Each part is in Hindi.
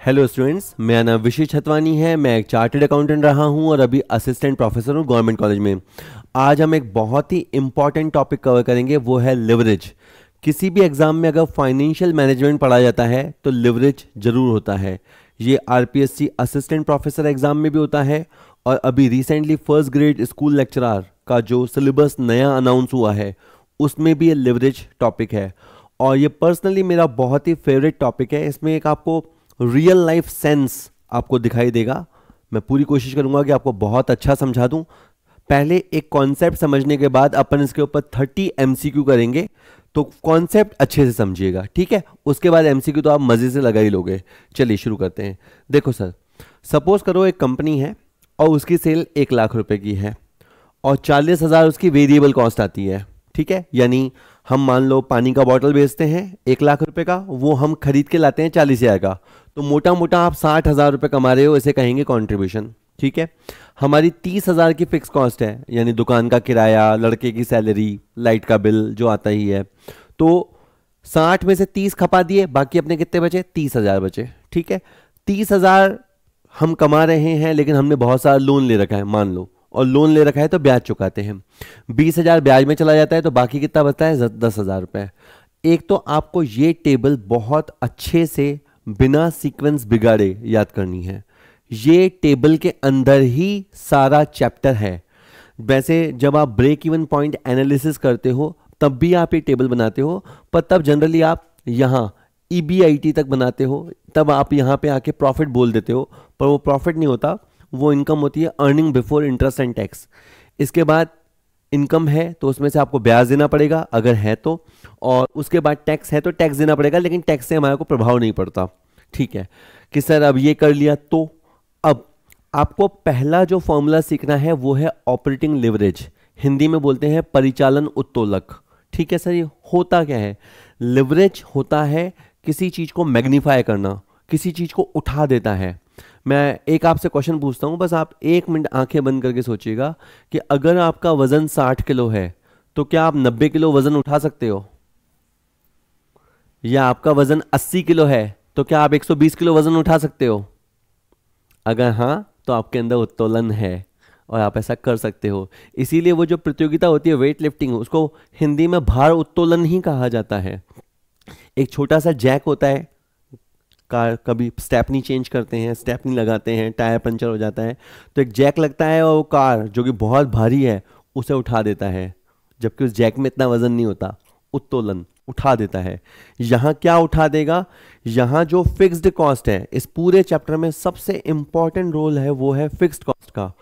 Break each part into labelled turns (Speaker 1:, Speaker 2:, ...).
Speaker 1: हेलो स्टूडेंट्स, मेरा नाम विशेष छतवानी है। मैं एक चार्टर्ड अकाउंटेंट रहा हूं और अभी असिस्टेंट प्रोफेसर हूं गवर्नमेंट कॉलेज में। आज हम एक बहुत ही इंपॉर्टेंट टॉपिक कवर करेंगे, वो है लिवरेज। किसी भी एग्जाम में अगर फाइनेंशियल मैनेजमेंट पढ़ा जाता है तो लिवरेज जरूर होता है। ये आरपीएससी असिस्टेंट प्रोफेसर एग्जाम में भी होता है और अभी recently first grade school lecturer का जो सिलेबस नया अनाउंस हुआ है उसमें भी ये लिवरेज टॉपिक है। और ये पर्सनली मेरा बहुत ही फेवरेट टॉपिक है। इसमें एक आपको रियल लाइफ सेंस आपको दिखाई देगा। मैं पूरी कोशिश करूंगा कि आपको बहुत अच्छा समझा दूं। पहले एक कॉन्सेप्ट समझने के बाद अपन इसके ऊपर 30 एमसीक्यू करेंगे, तो कॉन्सेप्ट अच्छे से समझिएगा, ठीक है। उसके बाद एमसीक्यू तो आप मजे से लगा ही लोगे। चलिए शुरू करते हैं। देखो सर, सपोज करो एक कंपनी है और उसकी सेल 1 लाख रुपए की है और 40,000 उसकी वेरिएबल कॉस्ट आती है, ठीक है। यानी हम मान लो पानी का बॉटल बेचते हैं 1 लाख रुपए का, वो हम खरीद के लाते हैं 40,000 का, तो मोटा मोटा आप 60,000 रुपये कमा रहे हो, इसे कहेंगे कंट्रीब्यूशन, ठीक है। हमारी 30,000 की फिक्स कॉस्ट है, यानी दुकान का किराया, लड़के की सैलरी, लाइट का बिल जो आता ही है, तो 60 में से 30 खपा दिए, बाकी अपने कितने बचे? 30,000 बचे, ठीक है। 30,000 हम कमा रहे हैं, लेकिन हमने बहुत सारा लोन ले रखा है मान लो, और लोन ले रखा है तो ब्याज चुकाते हैं। 20,000 ब्याज में चला जाता है, तो बाकी कितना बचता है? 10,000 रुपये। एक तो आपको ये टेबल बहुत अच्छे से बिना सीक्वेंस बिगाड़े याद करनी है। ये टेबल के अंदर ही सारा चैप्टर है। वैसे जब आप ब्रेक इवन पॉइंट एनालिसिस करते हो तब भी आप ये टेबल बनाते हो, पर तब जनरली आप यहाँ EBIT तक बनाते हो, तब आप यहाँ पे आके प्रॉफिट बोल देते हो, पर वो प्रॉफिट नहीं होता, वो इनकम होती है earning before interest and tax. इसके बाद इनकम है तो उसमें से आपको ब्याज देना पड़ेगा अगर है तो, और उसके बाद टैक्स है तो टैक्स देना पड़ेगा, लेकिन टैक्स से हमारे को प्रभाव नहीं पड़ता, ठीक है। कि सर अब ये कर लिया, तो अब आपको पहला जो फॉर्मूला सीखना है वो है ऑपरेटिंग लिवरेज, हिंदी में बोलते हैं परिचालन उत्तोलक, ठीक है सर। ये होता क्या है? लिवरेज होता है किसी चीज को मैग्नीफाई करना, किसी चीज को उठा देता है। मैं एक आपसे क्वेश्चन पूछता हूं, बस आप 1 मिनट आंखें बंद करके सोचिएगा कि अगर आपका वजन 60 किलो है तो क्या आप 90 किलो वजन उठा सकते हो? या आपका वजन 80 किलो है तो क्या आप 120 किलो वजन उठा सकते हो? अगर हाँ तो आपके अंदर उत्तोलन है और आप ऐसा कर सकते हो। इसीलिए वो जो प्रतियोगिता होती है वेट लिफ्टिंग, उसको हिंदी में भार उत्तोलन ही कहा जाता है। एक छोटा सा जैक होता है, कार कभी स्टेपनी चेंज करते हैं, स्टेपनी लगाते हैं, टायर पंचर हो जाता है, तो एक जैक लगता है और वो कार जो कि बहुत भारी है उसे उठा देता है, जबकि उस जैक में इतना वजन नहीं होता। उत्तोलन उठा देता है। यहाँ क्या उठा देगा? यहाँ जो फिक्स्ड कॉस्ट है, इस पूरे चैप्टर में सबसे इंपॉर्टेंट रोल है वो है फिक्स्ड कॉस्ट का।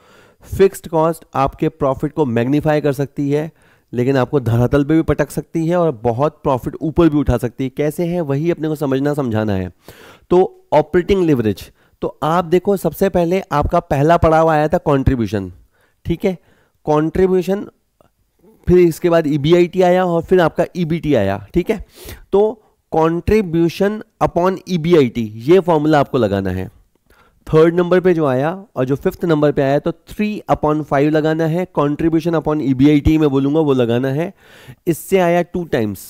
Speaker 1: फिक्स्ड कॉस्ट आपके प्रॉफिट को मैग्नीफाई कर सकती है, लेकिन आपको धरातल पे भी पटक सकती है और बहुत प्रॉफिट ऊपर भी उठा सकती है। कैसे है वही अपने को समझना समझाना है। तो ऑपरेटिंग लिवरेज, तो आप देखो सबसे पहले आपका पहला पड़ाव आया था कंट्रीब्यूशन, ठीक है। कंट्रीब्यूशन, फिर इसके बाद EBIT आया और फिर आपका EBT आया, ठीक है। तो कंट्रीब्यूशन अपॉन EBIT ये फॉर्मूला आपको लगाना है। थर्ड नंबर पे जो आया और जो 5th नंबर पे आया तो 3/5 लगाना है। कंट्रीब्यूशन अपॉन EBIT में बोलूंगा वो लगाना है। इससे आया 2 टाइम्स।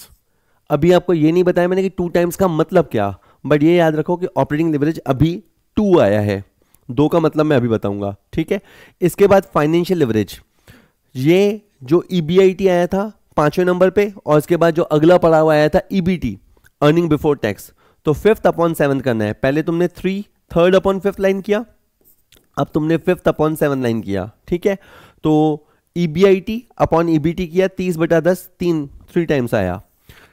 Speaker 1: अभी आपको ये नहीं बताया मैंने कि 2 टाइम्स का मतलब क्या, बट ये याद रखो कि ऑपरेटिंग लिवरेज अभी 2 आया है। 2 का मतलब मैं अभी बताऊंगा, ठीक है। इसके बाद फाइनेंशियल लिवरेज, ये जो EBIT आया था 5वें नंबर पे, और इसके बाद जो अगला पड़ाव आया था EBT, अर्निंग बिफोर टैक्स, तो 5/7 करना है। पहले तुमने 3/3 लाइन किया, अब तुमने 5/7 लाइन किया, ठीक है। तो EBIT अपॉन EBT किया, 30/10, 3 टाइम्स आया,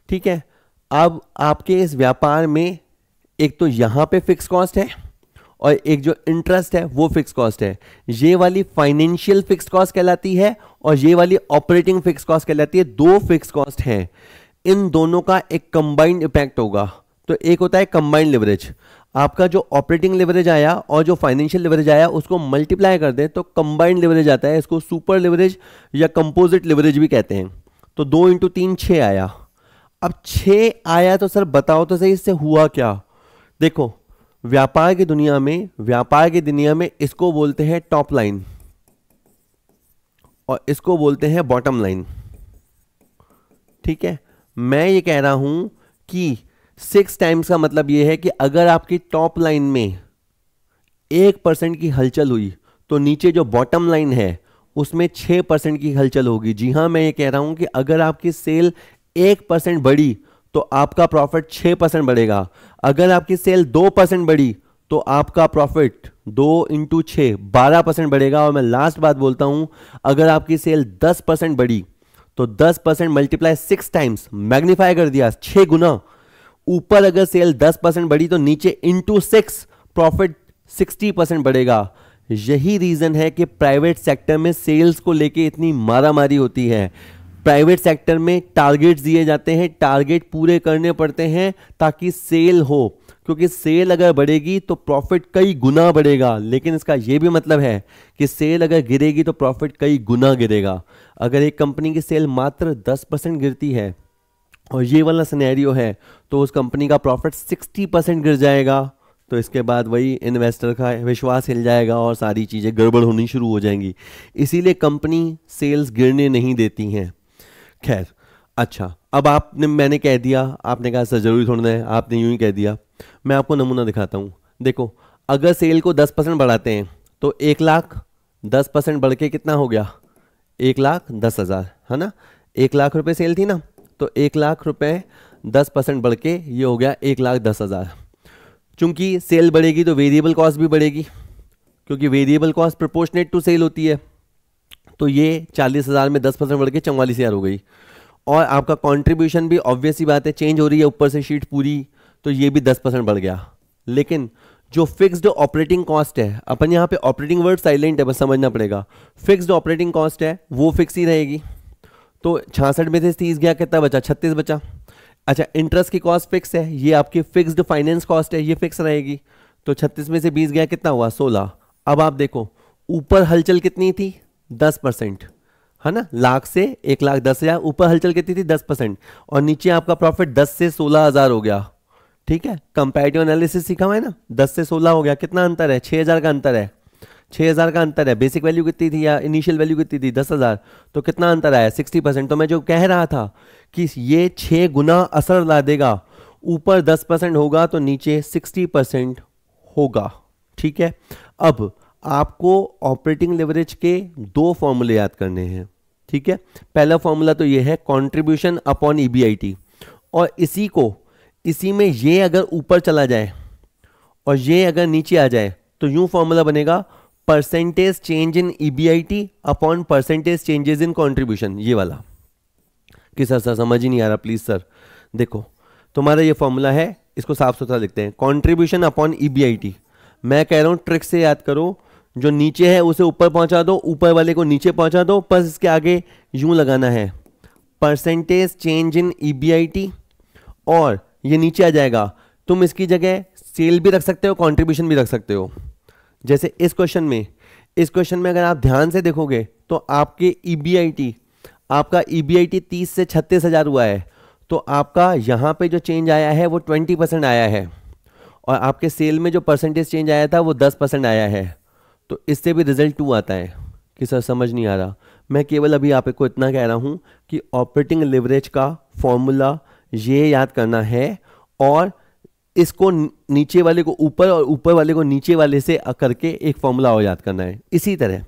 Speaker 1: ठीक है। अब आपके इस व्यापार में एक तो यहां पे फिक्स कॉस्ट है और एक जो इंटरेस्ट है वो फिक्स कॉस्ट है। ये वाली फाइनेंशियल फिक्स कॉस्ट कहलाती है और ये वाली ऑपरेटिंग फिक्स कॉस्ट कहलाती है। 2 फिक्स कॉस्ट हैं, इन दोनों का एक कंबाइंड इफेक्ट होगा, तो एक होता है कंबाइंड लिवरेज। आपका जो ऑपरेटिंग लिवरेज आया और जो फाइनेंशियल लिवरेज आया उसको मल्टीप्लाई कर दे तो कंबाइंड लिवरेज आता है। इसको सुपर लिवरेज या कंपोजिट लिवरेज भी कहते हैं। तो 2 × 3 6 आया। अब 6 आया तो सर बताओ तो सही इससे हुआ क्या? देखो व्यापार की दुनिया में इसको बोलते हैं टॉप लाइन और इसको बोलते हैं बॉटम लाइन, ठीक है। मैं ये कह रहा हूं कि 6 टाइम्स का मतलब ये है कि अगर आपकी टॉप लाइन में 1% की हलचल हुई तो नीचे जो बॉटम लाइन है उसमें 6% की हलचल होगी। जी हाँ, मैं ये कह रहा हूं कि अगर आपकी सेल 1% बढ़ी तो आपका प्रॉफिट 6% बढ़ेगा। अगर आपकी सेल 2% बढ़ी तो आपका प्रॉफिट 2 इंटू 6 12% बढ़ेगा। और मैं लास्ट बात बोलता हूं, अगर आपकी सेल 10% बढ़ी तो 10% मल्टीप्लाई 6 टाइम्स, मैग्नीफाई कर दिया 6 गुना। ऊपर अगर सेल 10% बढ़ी तो नीचे इंटू 6 प्रॉफिट 60% बढ़ेगा। यही रीजन है कि प्राइवेट सेक्टर में सेल्स को लेके इतनी मारामारी होती है। प्राइवेट सेक्टर में टारगेट्स दिए जाते हैं, टारगेट पूरे करने पड़ते हैं ताकि सेल हो, क्योंकि सेल अगर बढ़ेगी तो प्रॉफिट कई गुना बढ़ेगा। लेकिन इसका यह भी मतलब है कि सेल अगर गिरेगी तो प्रॉफिट कई गुना गिरेगा। अगर एक कंपनी की सेल मात्र 10% गिरती है और ये वाला सिनेरियो है तो उस कंपनी का प्रॉफिट 60% गिर जाएगा। तो इसके बाद वही इन्वेस्टर का विश्वास हिल जाएगा और सारी चीज़ें गड़बड़ होनी शुरू हो जाएंगी। इसीलिए कंपनी सेल्स गिरने नहीं देती हैं। खैर, अच्छा, अब मैंने कह दिया, आपने कहा सर जरूरी थोड़ा है, आपने यूं ही कह दिया। मैं आपको नमूना दिखाता हूँ। देखो, अगर सेल को 10% बढ़ाते हैं तो 1,00,000 10% बढ़ के कितना हो गया? 1,10,000, है ना। 1,00,000 रुपये सेल थी ना, तो 1,00,000 रुपये 10% बढ़ के ये हो गया 1,10,000। चूंकि सेल बढ़ेगी तो वेरिएबल कॉस्ट भी बढ़ेगी, क्योंकि variable cost proportionate to sale होती है। तो ये 40,000 में 10% बढ़ के 44,000 हो गई। और आपका कंट्रीब्यूशन भी ऑब्वियस सी बात है, चेंज हो रही है ऊपर से शीट पूरी, तो ये भी 10% बढ़ गया। लेकिन जो फिक्स्ड ऑपरेटिंग कॉस्ट है, अपन यहाँ पे ऑपरेटिंग वर्ड साइलेंट है, बस समझना पड़ेगा। फिक्स्ड ऑपरेटिंग कॉस्ट है वो फिक्स ही रहेगी। तो 66 में से 30 गया, कितना बचा? 36 बचा। अच्छा, इंटरेस्ट की कॉस्ट फिक्स है, ये आपकी फिक्स्ड फाइनेंस कॉस्ट है, ये फिक्स रहेगी। तो 36 में से 20 गया, कितना हुआ? 16। अब आप देखो, ऊपर हलचल कितनी थी? 10%, है ना। लाख से 1,10,000 ऊपर हलचल कितनी थी? 10%। और नीचे आपका प्रॉफिट 10 से 16,000 हो गया। ठीक है, कंपैरेटिव एनालिसिस सीखा हुआ है ना। 10 से 16 हो गया, कितना अंतर है? 6,000 का अंतर है। 6,000 का अंतर है। बेसिक वैल्यू कितनी थी या इनिशियल वैल्यू कितनी थी? 10,000। तो कितना अंतर आया? 60%। तो मैं जो कह रहा था कि ये 6 गुना असर ला देगा। ऊपर 10% होगा तो नीचे 60% होगा। ठीक है, अब आपको ऑपरेटिंग लेवरेज के 2 फॉर्मूले याद करने हैं। ठीक है, पहला फॉर्मूला तो ये है कंट्रीब्यूशन अपॉन ईबीआईटी, और इसी में ये अगर ऊपर चला जाए और ये अगर नीचे आ जाए तो यूं फॉर्मूला बनेगा percentage change in EBIT upon percentage changes in contribution. ये वाला कि सर समझ ही नहीं आ रहा, प्लीज सर। देखो, तुम्हारा ये फॉर्मूला है, इसको साफ सुथरा लिखते हैं। कंट्रीब्यूशन अपॉन ईबीआईटी, मैं कह रहा हूं ट्रिक से याद करो। जो नीचे है उसे ऊपर पहुंचा दो, ऊपर वाले को नीचे पहुंचा दो, बस इसके आगे यूं लगाना है परसेंटेज चेंज इन ईबीआईटी, और ये नीचे आ जाएगा। तुम इसकी जगह सेल भी रख सकते हो, कंट्रीब्यूशन भी रख सकते हो। जैसे इस क्वेश्चन में अगर आप ध्यान से देखोगे तो आपके ईबीआईटी, आपका ईबीआईटी 30 से 36,000 हुआ है, तो आपका यहां पे जो चेंज आया है वो 20% आया है, और आपके सेल में जो परसेंटेज चेंज आया था वो 10% आया है। तो इससे भी रिजल्ट 2 आता है कि सर समझ नहीं आ रहा। मैं केवल अभी आपको इतना कह रहा हूं कि ऑपरेटिंग लिवरेज का फॉर्मूला ये याद करना है, और इसको नीचे वाले को ऊपर और ऊपर वाले को नीचे वाले से करके एक फॉर्मूला और याद करना है। इसी तरह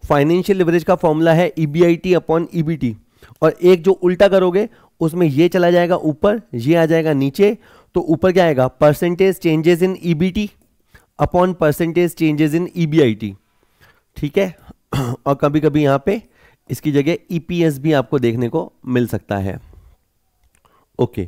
Speaker 1: फाइनेंशियल लिवरेज का फॉर्मूला है ईबीआईटी अपॉन ईबीटी, और एक जो उल्टा करोगे उसमें ये चला जाएगा ऊपर, ये आ जाएगा नीचे। तो ऊपर क्या आएगा? Percentage changes in EBT upon percentage changes in EBIT. ठीक है, और कभी कभी यहां पे इसकी जगह ईपीएस भी आपको देखने को मिल सकता है। ओके,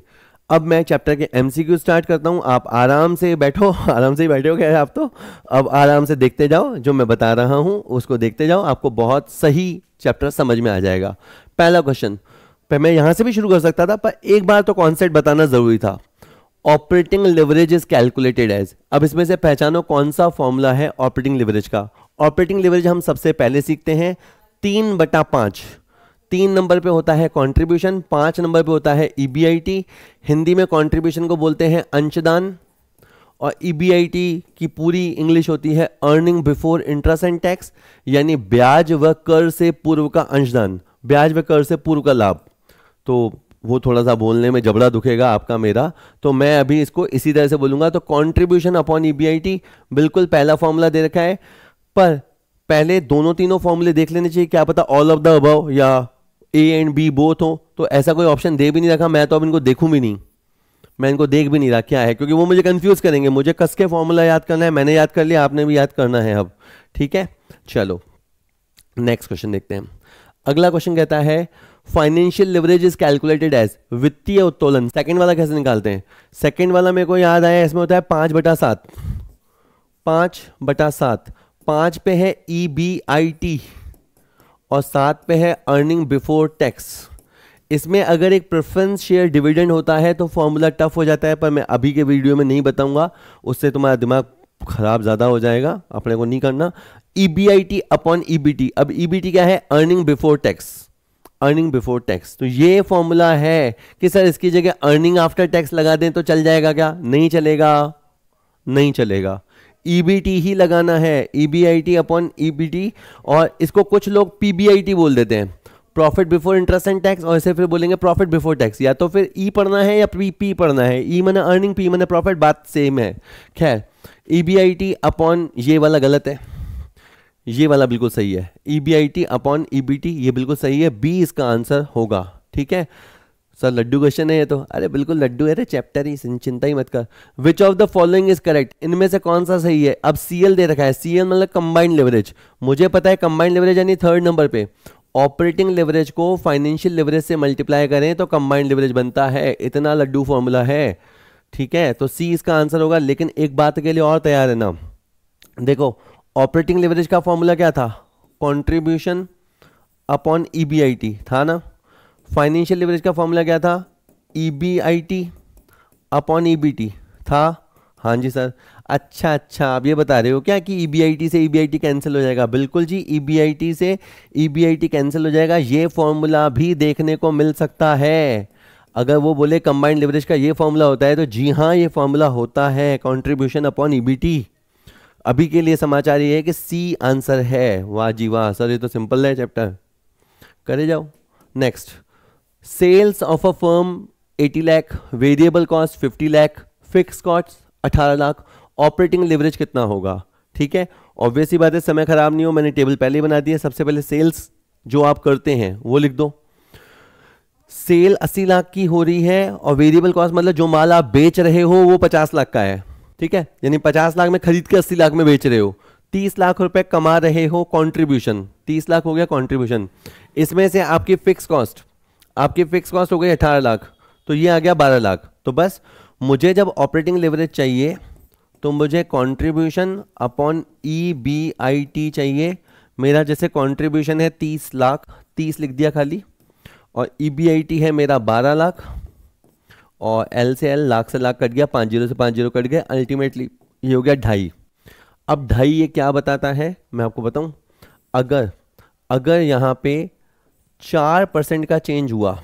Speaker 1: अब मैं चैप्टर के एमसीक्यू स्टार्ट करता हूं। आप आराम से बैठो, आराम से ही बैठे हो क्या आप तो। अब आराम से देखते जाओ, जो मैं बता रहा हूं उसको देखते जाओ, आपको बहुत सही चैप्टर समझ में आ जाएगा। पहला क्वेश्चन, मैं यहां से भी शुरू कर सकता था, पर एक बार तो कॉन्सेप्ट बताना जरूरी था। Operating leverage is calculated as, अब इसमें से पहचानो कौन सा फॉर्मूला है ऑपरेटिंग लिवरेज का। ऑपरेटिंग लिवरेज हम सबसे पहले सीखते हैं 3/5। 3 नंबर पे होता है कंट्रीब्यूशन, 5 नंबर पे होता है ईबीआईटी। हिंदी में कंट्रीब्यूशन को बोलते हैं अंशदान, और ईबीआईटी की पूरी इंग्लिश होती है earning before interest and tax, यानी ब्याज व कर से पूर्व का अंशदान, ब्याज व कर से पूर्व का लाभ। तो वो थोड़ा सा बोलने में जबड़ा दुखेगा आपका मेरा, तो मैं अभी इसको इसी तरह से बोलूंगा। तो कंट्रीब्यूशन अपॉन ईबीआईटी, बिल्कुल पहला फॉर्मूला दे रखा है, पर पहले दोनों तीनों फॉर्मूले देख लेने चाहिए, क्या पता ऑल ऑफ द अबव या ए एंड बी बोथ हो। तो ऐसा कोई ऑप्शन दे भी नहीं रखा, मैं तो अब इनको देखूं भी नहीं, मैं इनको देख भी नहीं रहा क्या है, क्योंकि वो मुझे कंफ्यूज करेंगे। मुझे कस के फॉर्मूला याद करना है, मैंने याद कर लिया, आपने भी याद करना है अब, ठीक है। चलो नेक्स्ट क्वेश्चन देखते हैं। अगला क्वेश्चन कहता है financial leverage is calculated as, वित्तीय उत्तोलन। सेकंड वाला कैसे निकालते हैं? सेकंड वाला मेरे को याद आया, इसमें होता है 5/7, 5/7, 5 पे है EBIT और 7 पे है अर्निंग बिफोर टैक्स। इसमें अगर एक प्रेफरेंस शेयर डिविडेंड होता है तो फॉर्मूला टफ हो जाता है, पर मैं अभी के वीडियो में नहीं बताऊंगा, उससे तुम्हारा दिमाग खराब ज़्यादा हो जाएगा, अपने को नहीं करना। EBIT अपॉन EBT, अब EBT क्या है? Earning before tax, earning before tax. तो ये फॉर्मूला है कि सर इसकी जगह अर्निंग आफ्टर टैक्स लगा दें तो चल जाएगा क्या? नहीं चलेगा, नहीं चलेगा, EBT ही लगाना है, EBIT अपॉन EBT। और इसको कुछ लोग PBIT बोल देते हैं, profit before interest and tax, और ऐसे फिर बोलेंगे प्रॉफिट बिफोर टैक्स। या तो फिर E पढ़ना है या P पढ़ना है, E मैंने अर्निंग, P मैंने प्रॉफिट, बात सेम है। खैर EBIT अपॉन ये वाला गलत है, ये वाला बिल्कुल सही है, EBIT अपॉन EBT ये बिल्कुल सही है, B इसका आंसर होगा, ठीक है। सर लड्डू क्वेश्चन है ये तो, अरे बिल्कुल लड्डू है रे, चैप्टर ही, चिंता ही मत कर। विच of the following is correct, इनमें से कौन सा सही है? अब CL दे रखा है, CL मतलब कंबाइंड लिवरेज, मुझे पता है कंबाइंड लिवरेज यानी थर्ड नंबर पे ऑपरेटिंग लिवरेज को फाइनेंशियल लिवरेज से मल्टीप्लाई करें तो कंबाइंड लिवरेज बनता है, इतना लड्डू फॉर्मूला है, ठीक है। तो C इसका आंसर होगा। लेकिन एक बात के लिए और तैयार है ना, देखो ऑपरेटिंग लिवरेज का फॉर्मूला क्या था? कंट्रीब्यूशन अपॉन EBIT था ना। फाइनेंशियल लिवरेज का फॉर्मूला क्या था? EBIT अपॉन EBT था। हाँ जी सर, अच्छा अच्छा, आप ये बता रहे हो क्या कि EBIT से EBIT कैंसिल हो जाएगा? बिल्कुल जी, EBIT से EBIT कैंसिल हो जाएगा। ये फॉर्मूला भी देखने को मिल सकता है, अगर वो बोले कंबाइंड लिवरेज का ये फॉर्मूला होता है तो जी हाँ ये फॉर्मूला होता है, कंट्रीब्यूशन अपॉन EBT। अभी के लिए समाचार ये है कि C आंसर है। वाह जी वाह सर, ये तो सिंपल है चैप्टर, करे जाओ। Next, sales of a firm 80 lakh, variable cost 50 lakh, fix cost 18 lakh, operating leverage कितना होगा? ठीक है, ऑब्वियस ही बात है, समय खराब नहीं हो, मैंने टेबल पहले ही बना दी है। सबसे पहले सेल्स जो आप करते हैं वो लिख दो। सेल 80 लाख की हो रही है और वेरिएबल कॉस्ट मतलब जो माल आप बेच रहे हो वो 50 लाख का है, ठीक है, यानी 50 लाख में खरीद के 80 लाख में बेच रहे हो, 30 लाख रुपए कमा रहे हो, कंट्रीब्यूशन 30 लाख हो गया कंट्रीब्यूशन। इसमें से आपकी फिक्स कॉस्ट हो गई 18 लाख, तो ये आ गया 12 लाख। तो बस मुझे जब ऑपरेटिंग लिवरेज चाहिए तो मुझे कंट्रीब्यूशन अपॉन EBIT चाहिए। मेरा जैसे कंट्रीब्यूशन है 30 लाख, 30 लिख दिया खाली, और EBIT है मेरा 12 लाख, और L से L, लाख से लाख कट गया, 5 जीरो से 5 जीरो कट गया, अल्टीमेटली ये हो गया 2.5। अब 2.5 ये क्या बताता है मैं आपको बताऊं, अगर यहाँ पे 4% का चेंज हुआ,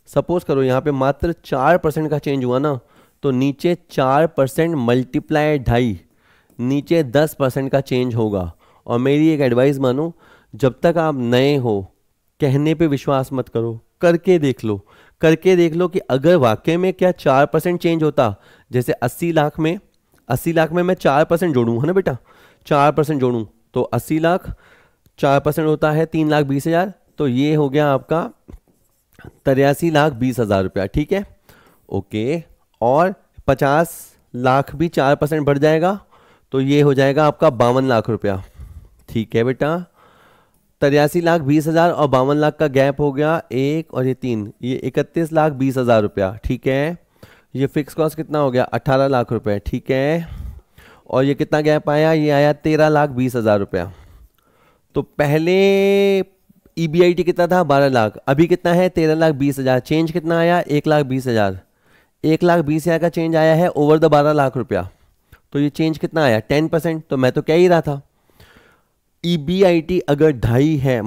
Speaker 1: सपोज करो यहाँ पे मात्र 4% का चेंज हुआ ना, तो नीचे 4% मल्टीप्लाई 2.5, नीचे 10% का चेंज होगा। और मेरी एक एडवाइस मानो, जब तक आप नए हो कहने पे विश्वास मत करो, करके देख लो कि अगर वाकई में क्या 4% चेंज होता। जैसे 80 लाख में मैं 4% जोड़ूँ, है ना बेटा, 4% जोड़ूँ तो 80 लाख, 4% होता है 3,20,000, तो ये हो गया आपका 83,20,000 रुपया, ठीक है, ओके। और 50 लाख भी 4% बढ़ जाएगा तो ये हो जाएगा आपका 52 लाख रुपया, ठीक है बेटा। 83,20,000 और 52 लाख का गैप हो गया 1 और ये 3, ये 31,20,000 रुपया, ठीक है। ये फिक्स कॉस्ट कितना हो गया? 18 लाख रुपए, ठीक है। और ये कितना गैप आया? ये आया 13,20,000 रुपया। तो पहले EBIT कितना था? 12 लाख, अभी कितना है? 13,20,000। चेंज कितना आया? 1,20,000। 1,20,000 का चेंज आया है ओवर द 12 लाख रुपया। तो ये चेंज कितना आया? 10%। तो मैं तो कह ही रहा था EBIT अगर 2.5 है,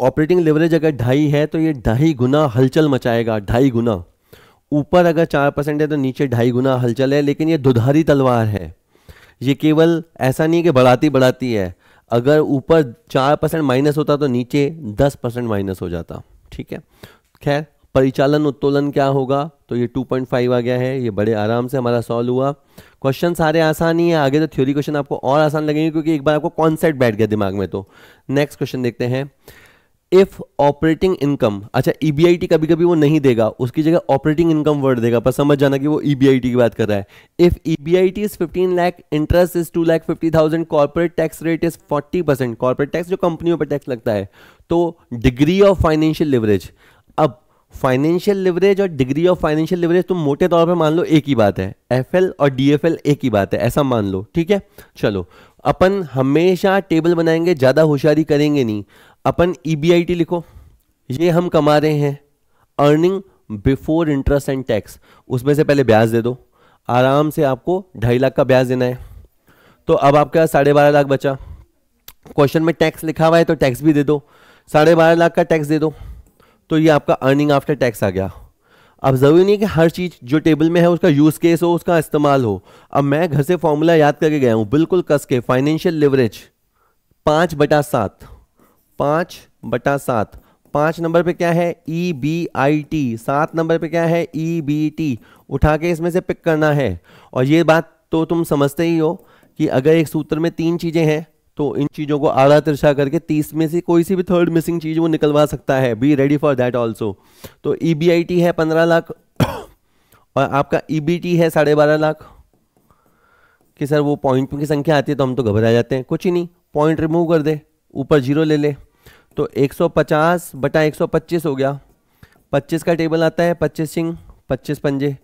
Speaker 1: ऑपरेटिंग लिवरेज अगर 2.5 है तो ये 2.5 गुना हलचल मचाएगा, 2.5 गुना। ऊपर अगर 4% है तो नीचे 2.5 गुना हलचल है। लेकिन ये दुधारी तलवार है, ये केवल ऐसा नहीं कि बढ़ाती है, अगर ऊपर 4% माइनस होता तो नीचे 10% माइनस हो जाता, ठीक है। खैर परिचालन उत्तोलन क्या होगा, तो ये 2.5 आ गया है, ये बड़े आराम से हमारा सॉल्व हुआ। क्वेश्चन सारे आसान ही है, आगे तो थ्योरी क्वेश्चन आपको और आसान लगेंगे क्योंकि एक बार आपको कॉन्सेप्ट बैठ गया दिमाग में। तो नेक्स्ट क्वेश्चन देखते हैं। इफ ऑपरेटिंग इनकम, अच्छा ईबीआईटी कभी कभी वो नहीं देगा, उसकी जगह ऑपरेटिंग इनकम वर्ड देगा, पर समझ जाना कि वो ईबीआईटी की बात कर रहा है। If EBIT is 15 lakh, interest is 2,50,000, corporate tax rate is 40%, corporate tax जो कंपनियों पर टैक्स लगता है, तो डिग्री ऑफ फाइनेंशियल लिवरेज। अब फाइनेंशियल लिवरेज और डिग्री ऑफ फाइनेंशियल लिवरेज तुम मोटे तौर पे मान लो एक ही बात है, एफएल और डीएफएल एक ही बात है, ऐसा मान लो, ठीक है। चलो अपन हमेशा टेबल बनाएंगे, ज्यादा होशियारी करेंगे नहीं। अपन ईबीआईटी लिखो, ये हम कमा रहे हैं earning before interest and tax, उसमें से पहले ब्याज दे दो, आराम से आपको 2.5 लाख का ब्याज देना है। तो अब आपका 12.5 लाख बचा। क्वेश्चन में टैक्स लिखा हुआ है तो टैक्स भी दे दो, 12.5 लाख का टैक्स दे दो, तो ये आपका अर्निंग आफ्टर टैक्स आ गया। अब जरूरी नहीं कि हर चीज जो टेबल में है उसका यूज केस हो, उसका इस्तेमाल हो। अब मैं घर से फॉर्मूला याद करके गया हूं बिल्कुल कस के। फाइनेंशियल लिवरेज 5/7, 5/7, 5 नंबर पे क्या है EBIT, 7 नंबर पे क्या है EBT, उठा के इसमें से पिक करना है। और ये बात तो तुम समझते ही हो कि अगर एक सूत्र में 3 चीजें हैं तो इन चीजों को आधा तिरछा करके 30 में से कोई सी भी थर्ड मिसिंग चीज वो निकलवा सकता है। Be ready for that also. तो EBIT है 15 लाख और आपका EBT है 12.5 लाख। कि सर वो पॉइंट की संख्या आती है तो हम तो घबरा जाते हैं, कुछ ही नहीं, पॉइंट रिमूव कर दे, ऊपर 0 ले ले, तो 150/125 हो गया। 25 का टेबल आता है, 25 सिंह 25 पंजे,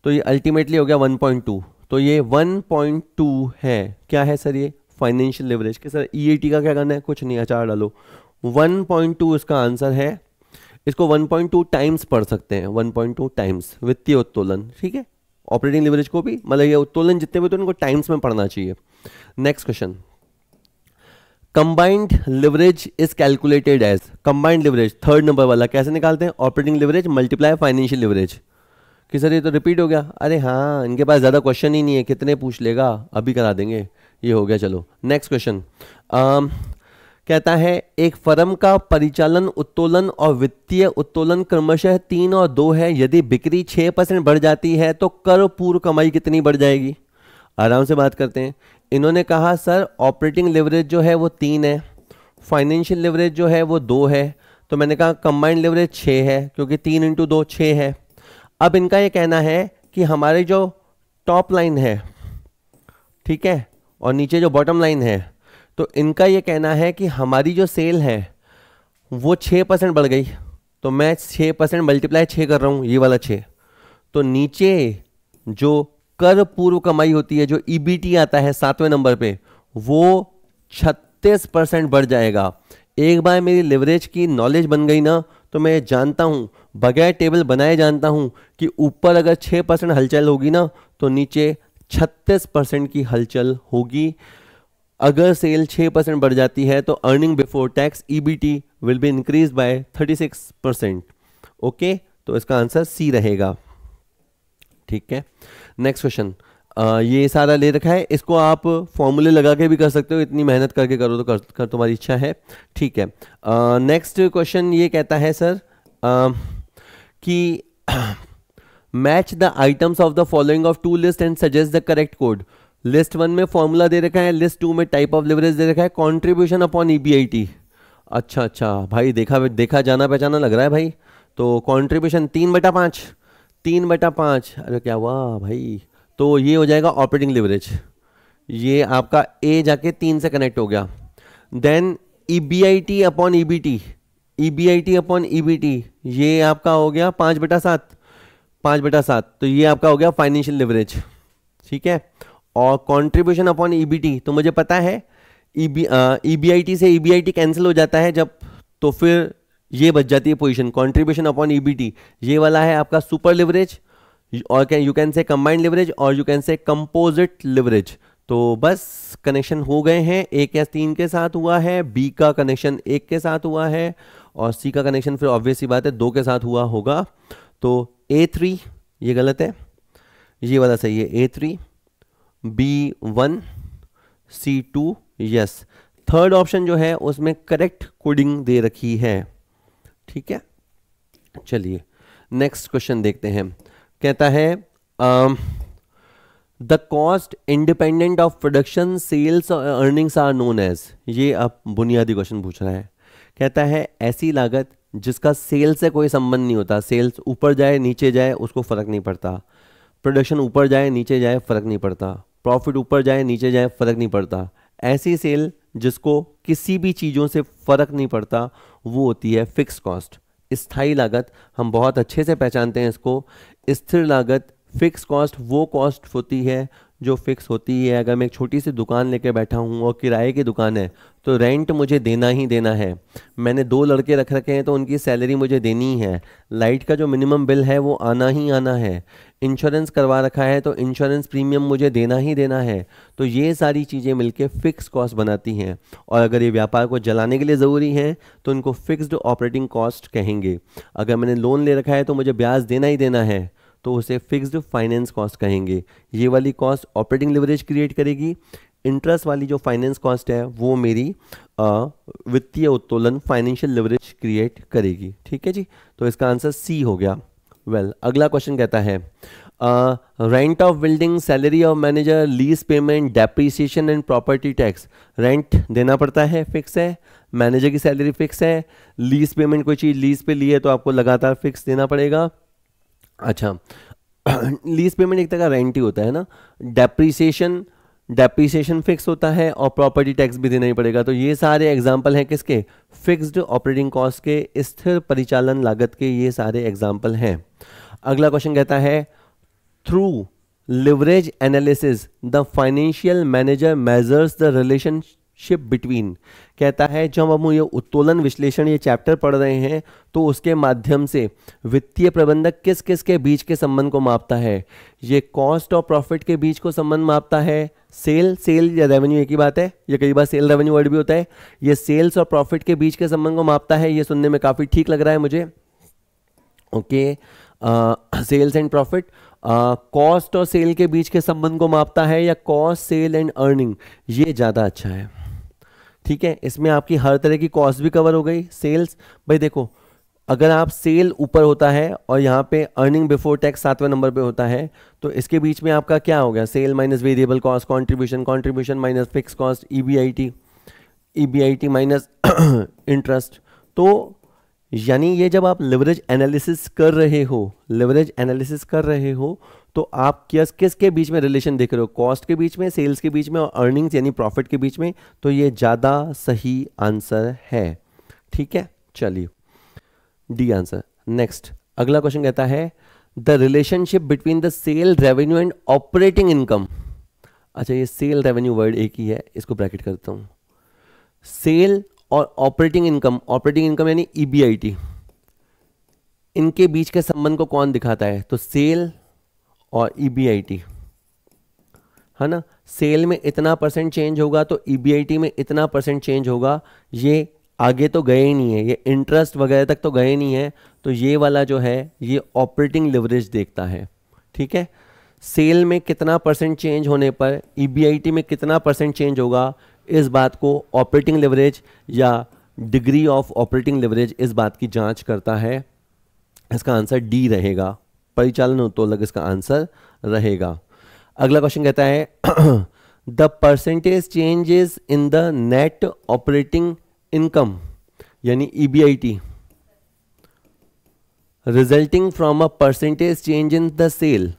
Speaker 1: तो ये अल्टीमेटली हो गया 1.2। तो ये 1.2 है, क्या है सर ये फाइनेंशियल लिवरेज। के सर EAT का क्या करना है, कुछ नहीं, अचार डालो। 1.2 इसका आंसर है। इसको 1.2 टाइम्स पढ़ सकते हैं, 1.2 टाइम्स वित्तीय उत्तोलन, ठीक है। ऑपरेटिंग लिवरेज को भी मतलब ये उत्तोलन जितने भी तो उनको टाइम्स में पढ़ना चाहिए। Next question, combined leverage is calculated as, combined leverage third number वाला कैसे निकालते हैं, operating leverage multiply financial leverage. कि सर ये तो रिपीट हो गया, अरे हाँ इनके पास ज़्यादा क्वेश्चन ही नहीं है, कितने पूछ लेगा, अभी करा देंगे, ये हो गया। चलो नेक्स्ट क्वेश्चन कहता है एक फर्म का परिचालन उत्तोलन और वित्तीय उत्तोलन क्रमशः 3 और 2 है, यदि बिक्री 6% बढ़ जाती है तो कर पूर्व कमाई कितनी बढ़ जाएगी। आराम से बात करते हैं। इन्होंने कहा सर ऑपरेटिंग लिवरेज जो है वो 3 है, फाइनेंशियल लिवरेज जो है वो 2 है, तो मैंने कहा कंबाइंड लिवरेज 6 है क्योंकि 3 × 2 6 है। अब इनका ये कहना है कि हमारे जो टॉप लाइन है, ठीक है, और नीचे जो बॉटम लाइन है, तो इनका ये कहना है कि हमारी जो सेल है वो 6% बढ़ गई, तो मैं 6% मल्टीप्लाई 6 कर रहा हूँ, ये वाला 6, तो नीचे जो कर पूर्व कमाई होती है जो EBT आता है 7वें नंबर पे, वो 36% बढ़ जाएगा। एक बार मेरी लिवरेज की नॉलेज बन गई ना, तो मैं जानता हूँ बगैर टेबल बनाए जानता हूँ कि ऊपर अगर 6% हलचल होगी ना तो नीचे 36% की हलचल होगी। अगर सेल 6% बढ़ जाती है तो earning before tax EBT will be increase by 36%। Okay, तो इसका आंसर सी रहेगा, ठीक है। नेक्स्ट क्वेश्चन, ये सारा ले रखा है, इसको आप फॉर्मूले लगा के भी कर सकते हो, इतनी मेहनत करके करो तो कर तुम्हारी इच्छा है, ठीक है। नेक्स्ट क्वेश्चन ये कहता है सर कि match the items of the following of 2 list and suggest the correct code. List 1 में फॉर्मूला दे रखा है, लिस्ट 2 में टाइप ऑफ लिवरेज दे रखा है, कॉन्ट्रीब्यूशन अपॉन EBIT। अच्छा भाई, देखा जाना पहचाना लग रहा है भाई। तो कॉन्ट्रीब्यूशन 3/5, 3/5, अरे क्या हुआ भाई, तो ये हो जाएगा ऑपरेटिंग लिवरेज। ये आपका ए जाके 3 से कनेक्ट हो गया। Then EBIT upon EBT, EBIT upon EBT, ये आपका हो गया 5/7, 5/7, तो ये आपका हो गया फाइनेंशियल लिवरेज, ठीक है। और कंट्रीब्यूशन अपॉन EBT, तो मुझे पता है EBIT से EBIT कैंसिल हो जाता है जब, तो फिर ये बच जाती है पोजीशन कंट्रीब्यूशन अपॉन EBT। ये वाला है आपका सुपर लिवरेज, और you can say combined leverage, और you can say composite leverage. तो बस कनेक्शन हो गए हैं, A या 3 के साथ हुआ है, B का कनेक्शन 1 के साथ हुआ है, और C का कनेक्शन फिर ऑब्वियस सी बात है 2 के साथ हुआ होगा। तो A3 ये गलत है, ये वाला सही है, A3, B1, C2 yes. Third option जो है उसमें करेक्ट कोडिंग दे रखी है, ठीक है। चलिए नेक्स्ट क्वेश्चन देखते हैं। कहता है the cost independent of production sales और अर्निंग्स आर नोन एज। ये अब बुनियादी क्वेश्चन पूछ रहा है। कहता है ऐसी लागत जिसका सेल्स से कोई संबंध नहीं होता, सेल्स ऊपर जाए नीचे जाए उसको फर्क नहीं पड़ता, प्रोडक्शन ऊपर जाए नीचे जाए फर्क नहीं पड़ता, प्रॉफिट ऊपर जाए नीचे जाए फर्क नहीं पड़ता, ऐसी सेल जिसको किसी भी चीज़ों से फर्क नहीं पड़ता वो होती है फिक्स कॉस्ट। स्थायी लागत हम बहुत अच्छे से पहचानते हैं इसको। स्थिर लागत, फिक्स कॉस्ट वो कॉस्ट होती है जो फिक्स होती है। अगर मैं एक छोटी सी दुकान लेके बैठा हूँ और किराए की दुकान है तो रेंट मुझे देना ही देना है। मैंने 2 लड़के रख रखे हैं तो उनकी सैलरी मुझे देनी ही है। लाइट का जो मिनिमम बिल है वो आना ही आना है। इंश्योरेंस करवा रखा है तो इंश्योरेंस प्रीमियम मुझे देना ही देना है। तो ये सारी चीज़ें मिलके फिक्स कॉस्ट बनाती हैं और अगर ये व्यापार को चलाने के लिए ज़रूरी है तो इनको फिक्स्ड ऑपरेटिंग कॉस्ट कहेंगे। अगर मैंने लोन ले रखा है तो मुझे ब्याज देना ही देना है तो उसे फिक्स्ड फाइनेंस कॉस्ट कहेंगे। ये वाली कॉस्ट ऑपरेटिंग लिवरेज क्रिएट करेगी। इंटरेस्ट वाली जो फाइनेंस कॉस्ट है वो मेरी वित्तीय उत्तोलन फाइनेंशियल लिवरेज क्रिएट करेगी। ठीक है जी, तो इसका आंसर सी हो गया। अगला क्वेश्चन कहता है rent of building, salary of manager, lease payment, depreciation and property tax. Rent देना पड़ता है, फिक्स है। मैनेजर की सैलरी फिक्स है। लीज पेमेंट, कोई चीज़ लीज पे ली है तो आपको लगातार फिक्स देना पड़ेगा। अच्छा लीज पेमेंट एक तरह का रेंट ही होता है ना। डेप्रीसिएशन फिक्स होता है और प्रॉपर्टी टैक्स भी देना ही पड़ेगा। तो ये सारे एग्जाम्पल हैं किसके? फिक्स्ड ऑपरेटिंग कॉस्ट के, स्थिर परिचालन लागत के, ये सारे एग्जाम्पल हैं। अगला क्वेश्चन कहता है through leverage analysis the financial manager measures the relationship between. कहता है जब हम ये उत्तोलन विश्लेषण ये चैप्टर पढ़ रहे हैं तो उसके माध्यम से वित्तीय प्रबंधक किस किस के बीच के संबंध को मापता है। ये कॉस्ट और प्रॉफिट के बीच को संबंध मापता है। सेल या रेवेन्यू एक ही बात है, या कई बार सेल रेवेन्यू वर्ड भी होता है। ये सेल्स और प्रॉफिट के बीच के संबंध को मापता है। ये सुनने में काफ़ी ठीक लग रहा है मुझे। Okay, sales and profit. Cost और सेल के बीच के संबंध को मापता है या कॉस्ट, सेल एंड अर्निंग, ये ज़्यादा अच्छा है। ठीक है, इसमें आपकी हर तरह की कॉस्ट भी कवर हो गई। सेल्स, भाई देखो अगर आप सेल ऊपर होता है और यहाँ पे अर्निंग बिफोर टैक्स 7वें नंबर पे होता है तो इसके बीच में आपका क्या हो गया? Sale minus variable cost, contribution minus fix cost, EBIT minus interest. तो यानी ये जब आप लिवरेज एनालिसिस कर रहे हो तो आप किसके बीच में रिलेशन देख रहे हो? कॉस्ट के बीच में, सेल्स के बीच में और अर्निंग्स यानी प्रॉफिट के बीच में। तो ये ज़्यादा सही आंसर है। ठीक है, चलिए डी आंसर। नेक्स्ट अगला क्वेश्चन कहता है the relationship between the sale revenue and operating income. अच्छा, ये सेल रेवेन्यू वर्ड एक ही है, इसको ब्रैकेट करता हूँ। सेल और ऑपरेटिंग इनकम यानी ईबीआईटी, इनके बीच के संबंध को कौन दिखाता है? तो सेल और ईबीआईटी, है ना। सेल में इतना % चेंज होगा तो ईबीआईटी में इतना % चेंज होगा। ये आगे तो गए ही नहीं है, ये इंटरेस्ट वगैरह तक तो गए नहीं है। तो ये वाला जो है ये ऑपरेटिंग लिवरेज देखता है। ठीक है, सेल में कितना % चेंज होने पर ईबीआईटी में कितना % चेंज होगा, इस बात को ऑपरेटिंग लिवरेज या डिग्री ऑफ ऑपरेटिंग लिवरेज इस बात की जांच करता है। इसका आंसर डी रहेगा। परिचालन उत्तोलन इसका आंसर रहेगा। अगला क्वेश्चन कहता है the percentage changes in the net operating income यानी EBIT resulting from a percentage change in the sale.